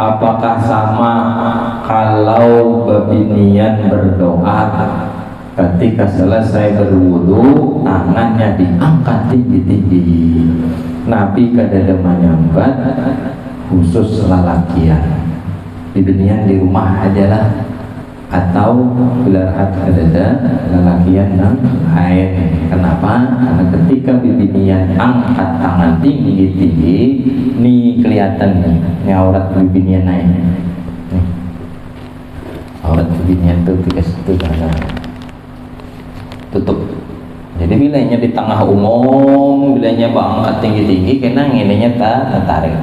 Apakah sama kalau babinian berdoa ketika selesai berwudu tangannya diangkat tinggi-tinggi? Nabi kadada menyambat khusus lalakian dibinian di rumah aja lah, atau belarat ada lalakian dan haid. Kenapa? Karena ketika bibinian angkat tangan tinggi-tinggi nih kelihatan nih aurat bibinian naik nih. Aurat bibinian tuh tutup. Jadi bilanya di tengah umum, bilanya angkat tinggi-tinggi kena ngininya tertarik.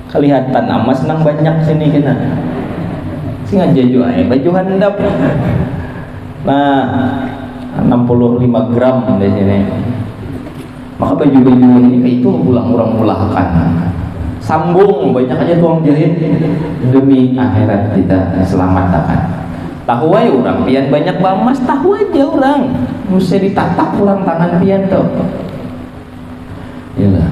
Kelihatan amas nang banyak sini kena. Sing aja jual baju handap. Nah, 65 gram di sini. Maka baju-baju ini kayak itu ulang-ulang-ulahkan. Sambung banyak aja tuang jahit demi akhirat kita selamatkan. Tahu aja orang pian banyak bamas, tahu aja orang. Mesti ditatap ulang tangan pian tuh. Iyalah.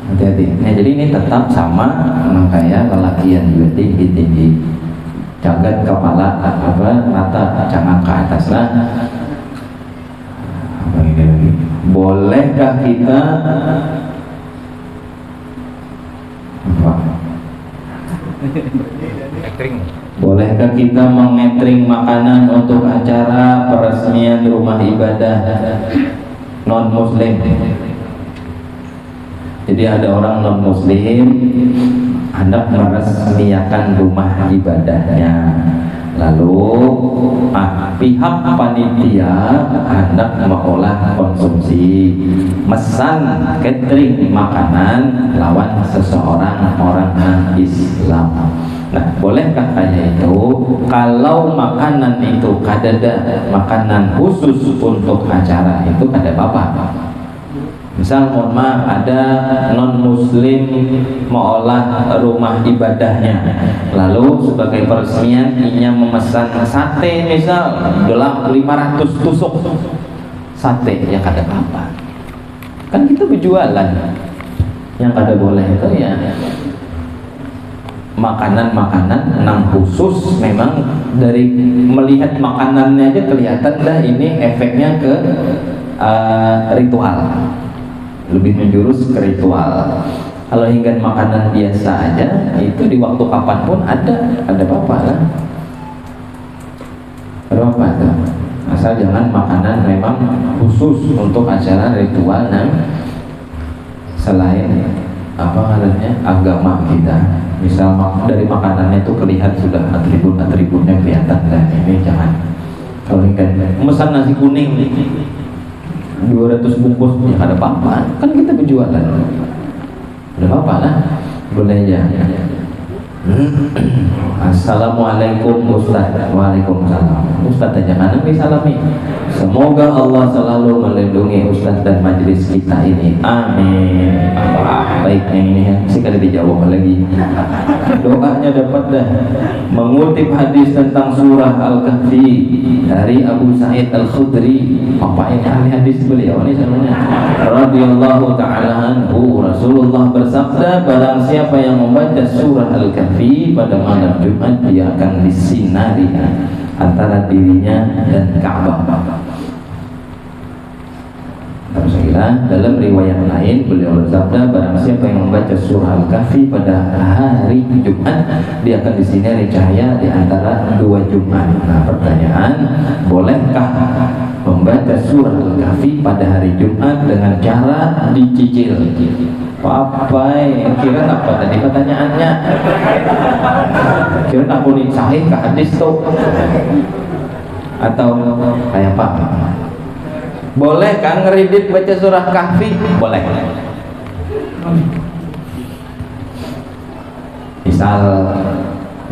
Hati-hati. Nah, jadi ini tetap sama makanya lelakian juga tinggi-tinggi. Jagat kepala mata jangan ke atas lah. Apa ini lagi? Bolehkah kita Bolehkah kita mengetring makanan untuk acara peresmian rumah ibadah non muslim? Jadi ada orang non muslim hendak meresmikan rumah ibadahnya, lalu pihak panitia hendak mengolah konsumsi, mesan catering makanan lawan seseorang orang Islam. Nah, bolehkah kayak itu? Kalau makanan itu kadada makanan khusus untuk acara itu kada apa-apa. Misal mohon maaf ada non muslim mau olah rumah ibadahnya, lalu sebagai peresmian inya memesan sate misal dalam 500 tusuk sate, ya kada apa-apa. Kan kita berjualan. Yang kada boleh itu ya makanan-makanan yang khusus, memang dari melihat makanannya aja kelihatan dah ini efeknya ke ritual, lebih menjurus ke ritual. Kalau hingga makanan biasa aja itu di waktu kapanpun ada apa-apa lah, apa tuh, asal jangan makanan memang khusus untuk acara ritual dan selain apa namanya agama kita. Misal dari makanannya itu kelihatan sudah atribut-atributnya kelihatan, dan ini jangan. Kalau hingga memesan nasi kuning 200 bungkus ya ada apa-apa, kan kita berjualan, ada apa-apa lah, boleh ya. Assalamualaikum Ustaz. Waalaikumsalam. Ustaz aja mana salami. Semoga Allah selalu melindungi Ustaz dan majelis kita ini. Amin. Baiknya ini ya, sekali dijawab lagi. Doanya dapat dah. Mengutip hadis tentang surah Al-Kahfi dari Abu Sa'id Al-Khudri. Apa ini ahli hadis beliau ini namanya? Radhiyallahu ta'ala anhu. Rasulullah bersabda, barang siapa yang membaca surah Al-Kahfi pada malam Jumat, dia akan disinari antara dirinya dan Ka'bah. Dalam riwayat lain beliau bersabda, barang siapa yang membaca surah Al-Kahfi pada hari Jumat, dia akan disinari cahaya di antara dua Jumat. Nah, pertanyaan, bolehkah membaca surah Al-Kahfi pada hari Jumat dengan cara dicicil? Kira apa tadi pertanyaannya? Kira aku nih sahih ke hadis tuh atau kayak apa? Boleh kan ngeridit baca surah Kahfi? Boleh. Misal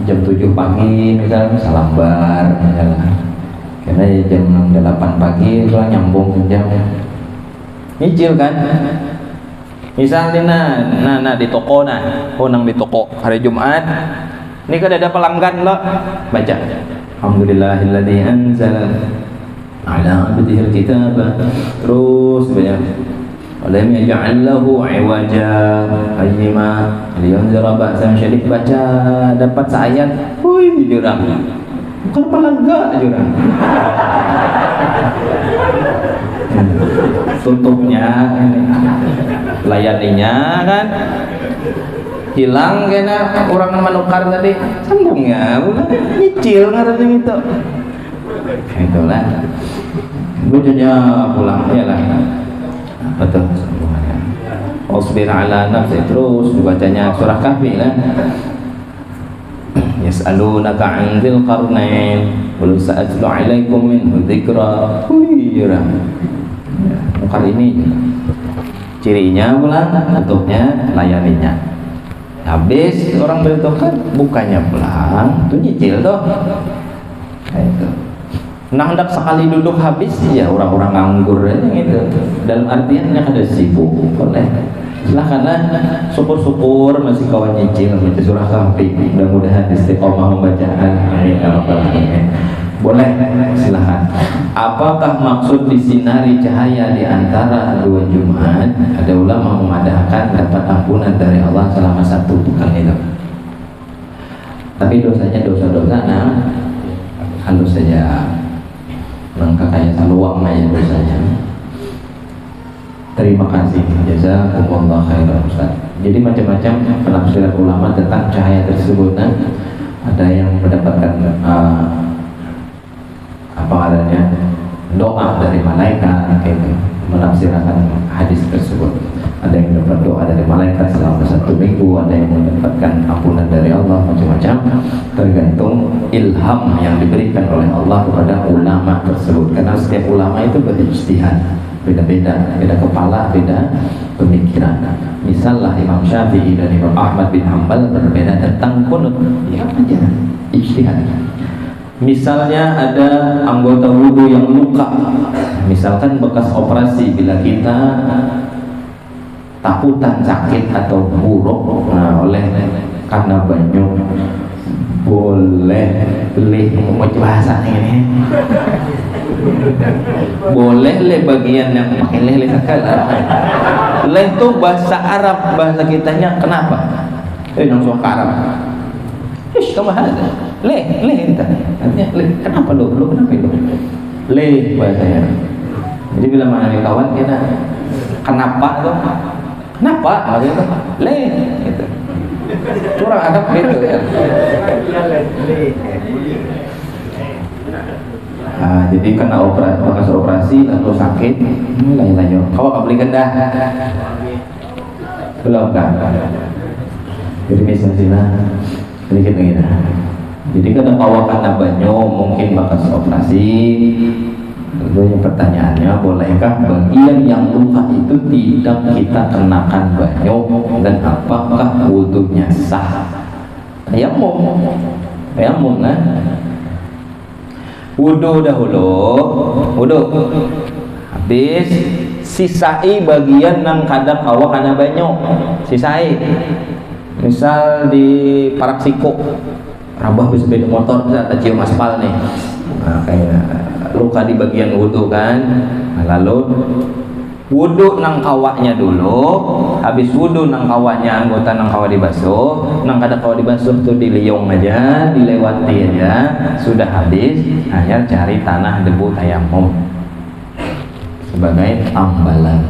jam 7 pagi misalnya salambar misalnya. Karena jam 8 pagi itu nyambung jam. Nyicil kan? Misalnya nah di toko nang di toko hari Jumat. Ini kan ada pelanggan lo baca. Alhamdulillahilladzi anzala ala abdihil kitaba, terus banyak walam yaj'al lahu 'iwaja qayyima liyunzira ba'san syadid, baca dapat seayat, wih jurang bukan pelanggan jurang. Tutupnya layaninya kan hilang kena orang manukar tadi sambungnya bukan nyicil ngarannya gitu. Itulah bujanya pulang ya lah betul sambungannya. Wasbir ala nafsi, terus dibacanya surah Kahfi lah. Yas'alunaka 'an dzil qarnain qul sa'atlu 'alaikum minhu dzikra. Mukar ini cirinya pulang, tutupnya layaninya. Habis orang bertukar bukannya pulang, itu nyicil tuh. Itu. Nah, hendak sekali duduk habis ya orang-orang nganggur aja gitu. Dalam artiannya ada sibuk, boleh. Silakanlah, syukur-syukur masih kawan nyicil baca surah Kahfi. Mudah-mudahan istiqomah membacaan. Amin ya rabbal alamin. Boleh, silakan. Apakah maksud disinari cahaya di antara dua Jumat? Ada ulama memadahkan dapat ampunan dari Allah selama satu pekan itu. Tapi dosanya dosa-dosa halus saja. Langkah kayak saluang aja dosanya. Terima kasih, jazakumullah khairan Ustaz. Jadi macam-macam penafsiran ulama tentang cahaya tersebut. Ada yang mendapatkan apa adanya doa dari malaikat, gitu, menafsirkan hadis tersebut. Ada yang mendapat doa dari malaikat selama 1 minggu, ada yang mendapatkan ampunan dari Allah, macam-macam, tergantung ilham yang diberikan oleh Allah kepada ulama tersebut. Karena setiap ulama itu berijtihad, beda-beda, beda kepala, beda pemikiran. Misalnya Imam Syafi'i dan Imam Ahmad bin Hanbal berbeda tentang kunut, ya aja ijtihad. Misalnya ada anggota wudhu yang luka, misalkan bekas operasi, bila kita takutan sakit atau buruk, oleh karena banyak boleh mau bahasa ini boleh bagian yang pakai leh sekali. Leh itu bahasa Arab, bahasa kitanya kenapa? Langsung ke Arab. Kamu ada leh entah. Artinya leh. Kenapa lo kenapa itu? Leh bahasanya. Jadi bila mana nih kawan kita kenapa tuh? Kenapa? Maksudnya leh gitu. Curang Arab gitu ya. Jadi kena bekas operasi lalu sakit, lain-lain. Kau nggak beli gendah? Belum kan? Jadi misalnya sedikit begini. Jadi kadang kawakan banyak mungkin bekas operasi. Lalu pertanyaannya, bolehkah bagian yang luka itu tidak kita kenakan banyak dan apakah wudhunya sah? Tayamum kan. Wudu dahulu, wudu. Habis sisai bagian nang kadang kawa kana banyu. Sisai. Misal di Paraksiko rabah bisa sepeda motor bisa cium aspal nih. Nah, kayak luka di bagian wudu kan. Nah, lalu wudu nang kawaknya dulu, habis wudu nang kawaknya anggota nang kawak dibasuh, nang kada kawak dibasuh tuh diliung aja, dilewati aja, sudah habis hanya cari tanah debu tayamum sebagai ambalan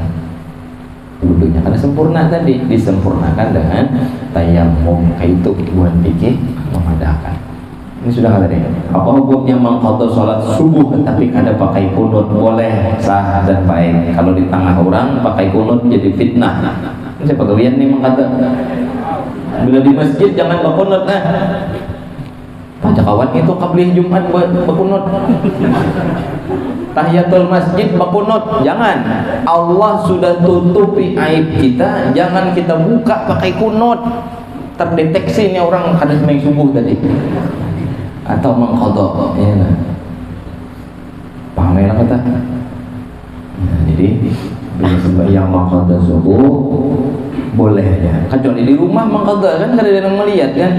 wudunya. Karena sempurna tadi disempurnakan dengan tayamum, kayak itu buat fikih memadakan. Ini sudah kata dia. Apa hukumnya mengqadha salat subuh tapi kada pakai kunut? Boleh, sah dan baik. Kalau di tengah orang pakai kunut jadi fitnah. Ini siapa gawian nih mengqadha? Bila di masjid jangan berkunut nah. Baca kawan itu qablih Jumat berkunut. Tahiyatul masjid berkunut, jangan. Allah sudah tutupi aib kita, jangan kita buka pakai kunut. Terdeteksi nih orang kada sembahyang subuh tadi. Atau mengqadha ya nah. Paham ya kata nah, jadi bila sembahyang mengqadha subuh boleh ya, kecuali di rumah mengqadha kan kada ada yang melihat kan.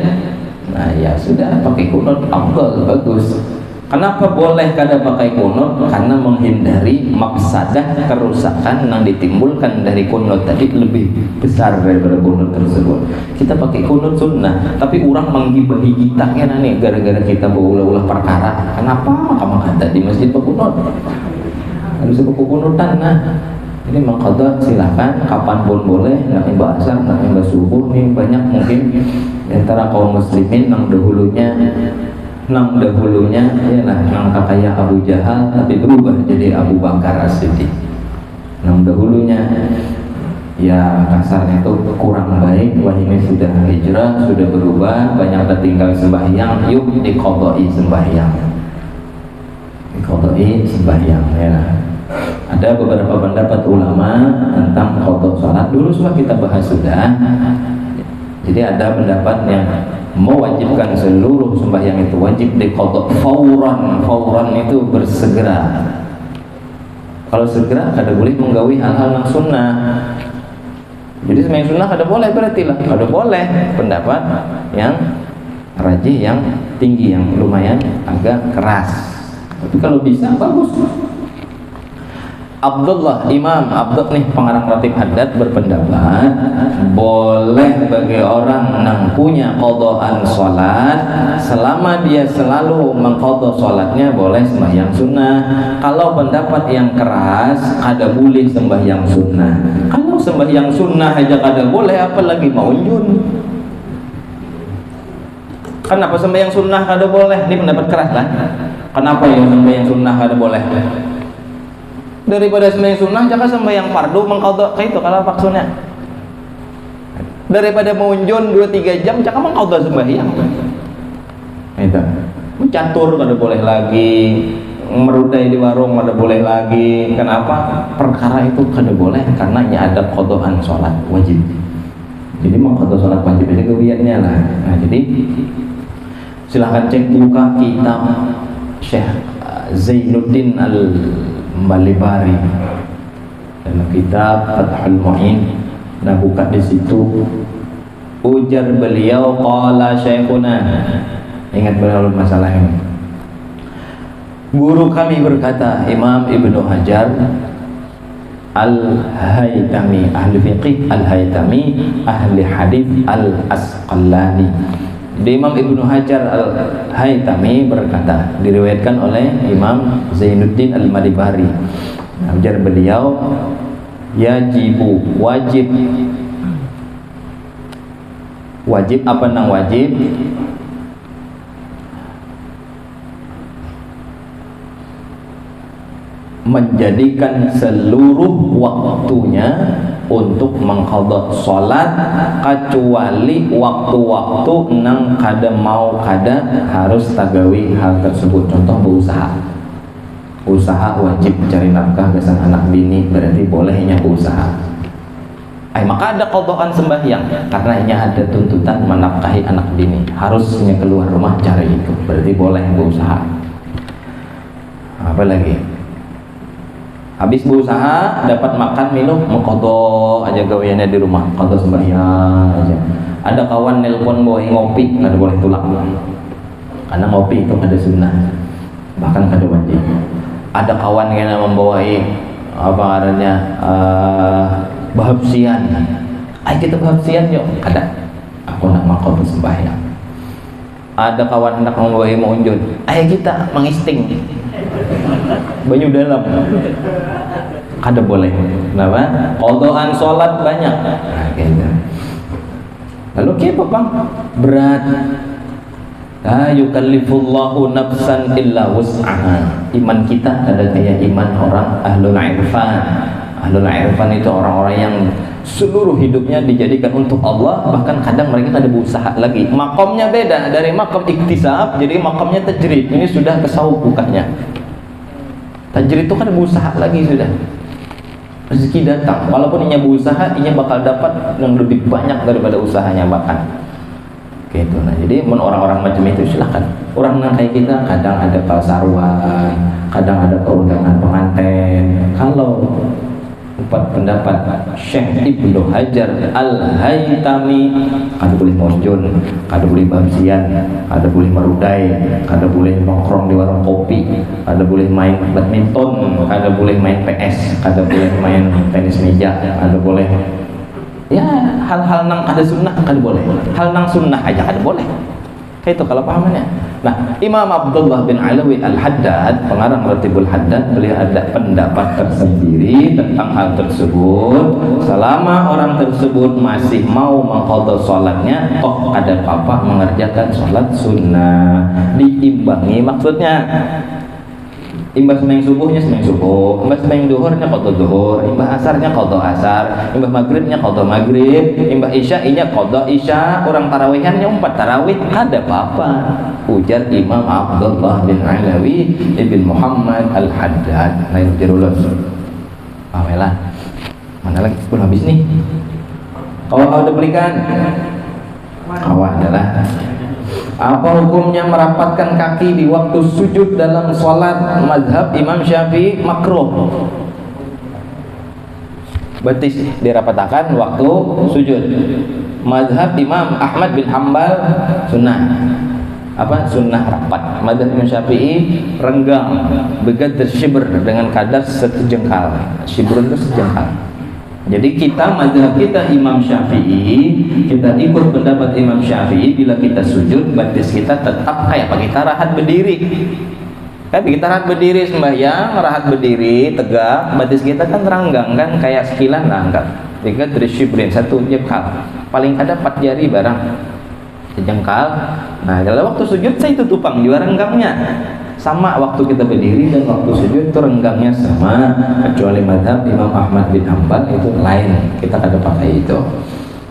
Nah ya sudah pakai kunut afdal, bagus. Kenapa boleh kada pakai kunut? Karena menghindari mafsadah kerusakan yang ditimbulkan dari kunut tadi lebih besar daripada kunut tersebut. Kita pakai kunut sunnah, tapi orang menggibahi kita kan nih gara-gara kita berulah-ulah perkara. Kenapa maka di masjid berkunut? Harus buku kunutan nah. Ini mengqadha silakan kapanpun boleh, nak imbah asar, nak imbah subuh. Nih banyak mungkin antara kaum muslimin yang dahulunya ialah nang kakaya Abu Jahal tapi berubah jadi Abu Bakar As-Siddiq. Nang dahulunya ya kasarnya itu kurang baik, wah ini sudah hijrah, sudah berubah, banyak tertinggal sembahyang, yuk diqadai sembahyang ya. Ada beberapa pendapat ulama tentang qadha salat. Dulu sudah kita bahas sudah. Jadi ada pendapat yang mewajibkan seluruh sembahyang itu wajib diqadha fauran itu bersegera. Kalau segera kada boleh menggawi hal-hal yang sunnah. Jadi sembahyang sunnah kada boleh, berarti lah kada boleh. Pendapat yang rajih, yang tinggi, yang lumayan agak keras. Tapi kalau bisa bagus. Imam Abdullah nih pengarang Ratib Haddad berpendapat boleh bagi orang yang punya qadhaan salat selama dia selalu mengqadha salatnya boleh sembahyang sunnah. Kalau pendapat yang keras kada boleh sembahyang sunnah. Kalau sembahyang sunnah aja kada boleh, apalagi maunjun. Kenapa sembahyang sunnah kada boleh? Ini pendapat keras lah. Kenapa yang sembahyang sunnah kada boleh? Daripada sembahyang sunnah jangan sembahyang fardu mengqadha kayak itu kalau maksudnya. Daripada maunjun 2-3 jam jangan mengqadha sembahyang. Itu. Mencatur kada boleh lagi, merudai di warung kada boleh lagi. Kenapa? Perkara itu kada boleh karena ada qadhaan salat wajib. Jadi mengqadha salat wajib aja gawiannya lah. Nah, jadi silahkan cek buka kitab Syekh Zainuddin Al-Malibari dalam kitab Fathul Mu'in. Nah buka di situ ujar beliau qala syekhuna, ingat beliau masalah ini. Guru kami berkata, Imam Ibnu Hajar Al-Haytami, ahli fiqih Al-Haytami, ahli hadis Al-Asqalani. Di Imam Ibnu Hajar Al-Haytami berkata, diriwayatkan oleh Imam Zainuddin Al-Malibari. Ujar beliau, yajibu, wajib apa nang wajib? Menjadikan seluruh waktunya untuk mengqadha salat kecuali waktu-waktu nang kada mau kada harus tagawi hal tersebut. Contoh usaha wajib cari nafkah besan anak bini, berarti bolehnya usaha. Maka ada qadaan sembahyang karena ini ada tuntutan menafkahi anak dini, harusnya keluar rumah cari itu, berarti boleh berusaha. Apa lagi? Habis berusaha dapat makan minum, mengqadha aja gaweannya di rumah, qadha sembahyang aja. Ada kawan nelpon boleh ngopi, nggak boleh tulang, karena ngopi itu ada sunnah, bahkan ada wajib. Ada kawan yang membawai apa namanya bahabsian, ayo kita bahabsian yuk, ada aku nak makan sembahyang. Ada kawan hendak membawai maunjun, ayo kita mengisting banyu dalam, ada boleh. Kenapa? Qadaan sholat banyak. Nah, gitu. Lalu apa bang? Berat. La yukallifullahu nafsan illa wus'aha. Iman kita ada kayak iman orang ahlul irfan. Ahlul irfan itu orang-orang yang seluruh hidupnya dijadikan untuk Allah, bahkan kadang mereka ada berusaha lagi. Makomnya beda dari makom iktisab, jadi makomnya tajrid. Ini sudah tasawuf bukannya. Tajrid itu kan berusaha lagi sudah. Rezeki datang, walaupun inya berusaha, inya bakal dapat yang lebih banyak daripada usahanya bahkan. Gitu. Nah, jadi orang-orang macam itu silahkan. Orang yang kayak kita kadang ada kalsaruan, kadang ada keundangan pengantin. Kalau empat pendapat Syekh Ibnu Hajar Al-Haytami, kada boleh monjun, kada boleh babsian, kada boleh merudai, kada boleh nongkrong di warung kopi, kada boleh main badminton, kada boleh main PS, kada boleh main tenis meja, kada boleh ya hal-hal nang kada sunnah kada boleh, hal nang sunnah aja kada boleh. Itu kalau pahamannya. Nah, Imam Abdullah bin Alawi Al-Haddad, pengarang Ratibul Haddad, beliau ada pendapat tersendiri tentang hal tersebut. Selama orang tersebut masih mau mengqadha salatnya, toh ada apa mengerjakan salat sunnah, diimbangi maksudnya. Imbah sembahyang subuhnya sembahyang subuh, imbah sembahyang duhurnya qadha duhur, imbah asarnya qadha asar, imbah maghribnya qadha maghrib, imbah isya-nya qadha isya, orang tarawihannya 4 tarawih, ada apa-apa. Ujar Imam Abdullah bin Alawi ibn Muhammad Al-Haddad. Lain jerulus. Pamelah. Mana lagi? Belum habis nih. Kalau kau udah belikan, kawan adalah apa hukumnya merapatkan kaki di waktu sujud dalam sholat? Mazhab Imam Syafi'i makruh. Betis dirapatkan waktu sujud. Mazhab Imam Ahmad bin Hambal sunnah. Apa? Sunnah rapat. Mazhab Imam Syafi'i renggang, begadar shibr dengan kadar sejengkal. Shibr itu sejengkal. Jadi kita mazhab kita Imam Syafi'i, kita ikut pendapat Imam Syafi'i, bila kita sujud batis kita tetap kayak apa, kita rahat berdiri. Kan kita rahat berdiri sembahyang, rahat berdiri tegak, batis kita kan ranggang kan kayak sekilan ranggang. Tiga dari shibrin, 1 jengkal. Paling ada 4 jari barang sejengkal. Nah, dalam waktu sujud saya itu tupang juga renggangnya. Sama waktu kita berdiri dan waktu sujud itu renggangnya sama, kecuali mazhab Imam Ahmad bin Hambal itu lain, kita kada pakai itu.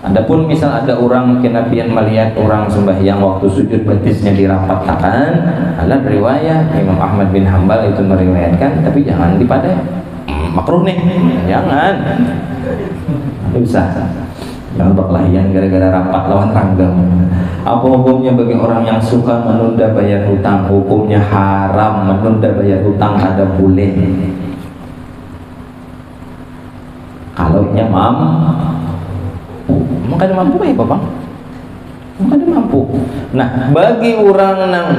Adapun misal ada orang kenabian melihat orang sembahyang waktu sujud batisnya dirapatkan, ada riwayat Imam Ahmad bin Hambal itu meriwayatkan, tapi jangan dipakai. Makruh nih, jangan. Bisa. Jangan berkelahian gara-gara rapat lawan ranggang. Apa hukumnya bagi orang yang suka menunda bayar hutang? Hukumnya haram, menunda bayar hutang ada boleh. Kalau nya mampu, makanya mampu ya Bapak. Makanya mampu. Nah, bagi orang yang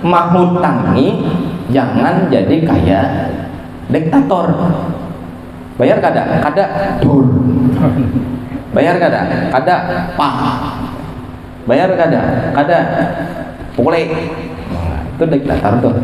mahutangi, jangan jadi kayak diktator. Bayar kada? Kada dur. Bayar kada? Kada pah. Bayar kada? Kada pukul. Itu diktator tuh.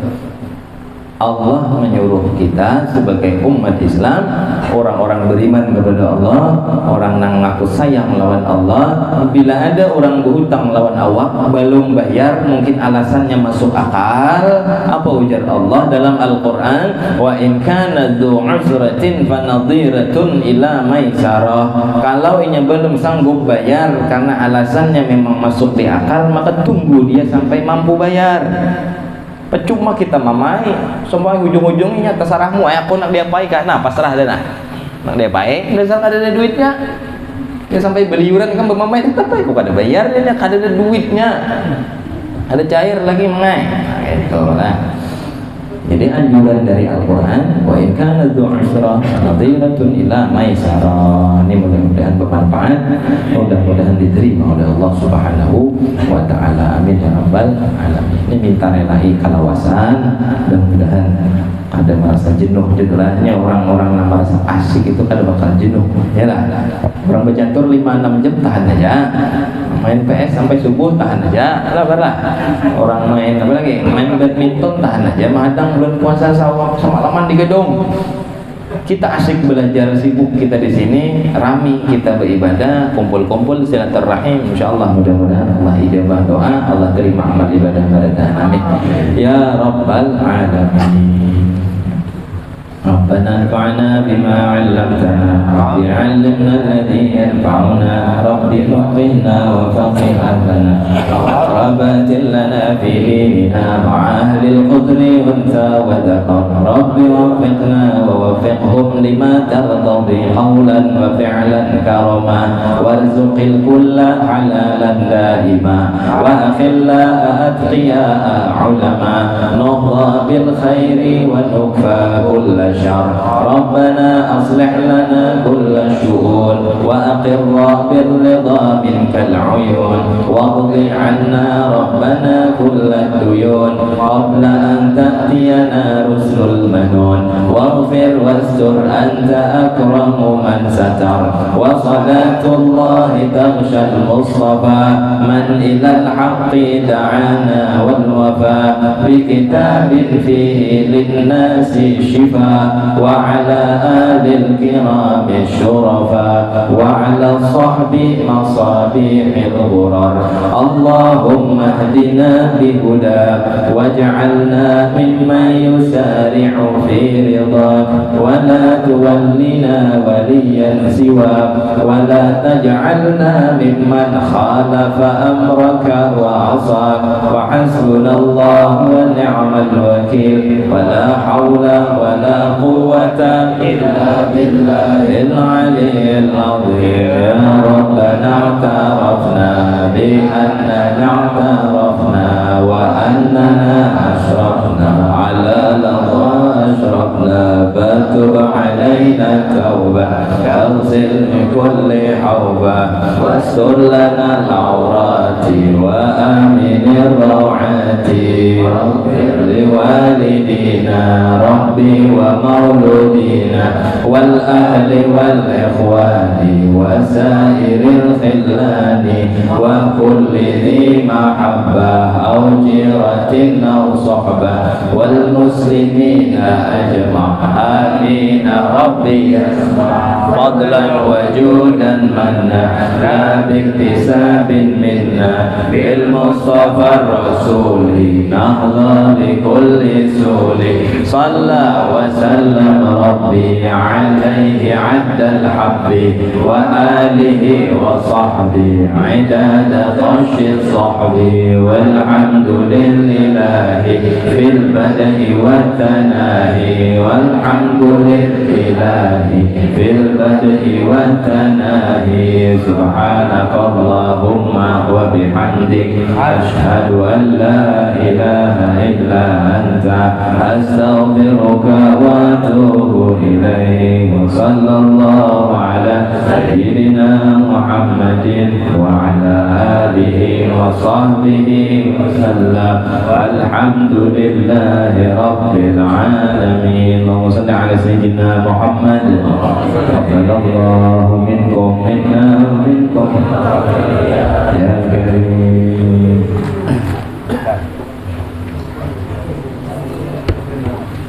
Allah menyuruh kita sebagai umat Islam, orang-orang beriman kepada Allah, orang yang ngaku sayang lawan Allah, bila ada orang berhutang lawan awak belum bayar, mungkin alasannya masuk akal. Apa ujar Allah dalam Al-Quran? Wa in kana dzu usratin fanadhiratun ila maisarah. Kalau inya belum sanggup bayar karena alasannya memang masuk di akal, maka tunggu dia sampai mampu bayar. Percuma kita mamai, semua ujung-ujungnya terserahmu. Aku nak diapai kan? Nah, pasrah deh nah. Nak diapai, dasar ada duitnya. Ya sampai beli iuran kan bermain tetap aja kok ada bayarnya, kada ada duitnya, ada cair lagi mengai, gitu lah. Jadi anjuran dari Al-Quran, wa in kana dzu usra nadhiratun ila maisarah. Ini mudah-mudahan bermanfaat, mudah-mudahan diterima oleh Allah Subhanahu wa taala. Amin ya rabbal alamin. Ini minta relahi kalawasan, mudah-mudahan ada merasa jenuh jenuhnya orang-orang yang merasa asik itu kada bakal jenuh. Ya lah. Orang bercatur 5-6 jam tahan aja. Main PS sampai subuh tahan aja. Lah. Orang main apa lagi? Main badminton tahan aja. Mahadang bulan puasa semalaman di gedung. Kita asik belajar, sibuk kita di sini, rami kita beribadah, kumpul-kumpul silaturahim. Insyaallah mudah-mudahan Allah ijabah doa, Allah terima amal ibadah kita. Amin. Ya rabbal alamin. ربنا انفعنا بما علمتنا رب علمنا الذي ينفعنا رب فقهنا وفقه أهلنا ربات لنا في ديننا مع أهل القدر وانثى وذكر رب وفقنا ووفقهم لما ترتضي قولا وفعلا كرما وارزق الكل حلالا دائما وأخلاء أتقياء علما نهضى بالخير ونكفى كل شر ربنا أصلح لنا كل الشؤون وأقر بالرضا منك العيون واقض عنا ربنا كل الديون قبل أن تأتينا رسل المنون واغفر واستر أنت أكرم من ستر وصلاة الله تغشى المصطفى من إلى الحق دعانا والوفاء بكتاب فيه للناس شفاء وعلى آل الكرام الشرفاء وعلى الصحب مصابيح الغرر اللهم اهدنا بهداك واجعلنا ممن يسارع في رضاك ولا تولنا وليا سواك ولا تجعلنا ممن خالف أمرك وعصاك وحسبنا الله ونعم الوكيل ولا حول ولا قوة إلا بالله العلي العظيم يا ربنا اعترفنا بأننا اعترفنا وأننا أشرفنا على لظى أشرفنا فتب علينا التوبة اغسل من كل حوبة واستر لنا العورات وآمن الروعات واغفر لوالدينا ربي ومولودينا والأهل والإخوان وسائر الخلان وكل ذي محبة أو جيرة أو صحبة والمسلمين أجمع آمين ربي يسمع فضلا وجودا منا لا باكتساب منا بالمصطفى الرسول نهضى بكل سول صلى وسلم ربي عليه عد الحب وآله وصحبه عداد طش الصحب والحمد لله في البدء والتناهي والحمد لله في البدء والتناهي سبحانك اللهم وبحمدك أشهد أن لا إله إلا أنت أستغفرك وأتوب إليك وصلى الله على سيدنا محمد وعلى آله وصحبه وسلم والحمد لله رب العالمين اللهم صل على سيدنا محمد تقبل الله منكم منا ومنكم يا كريم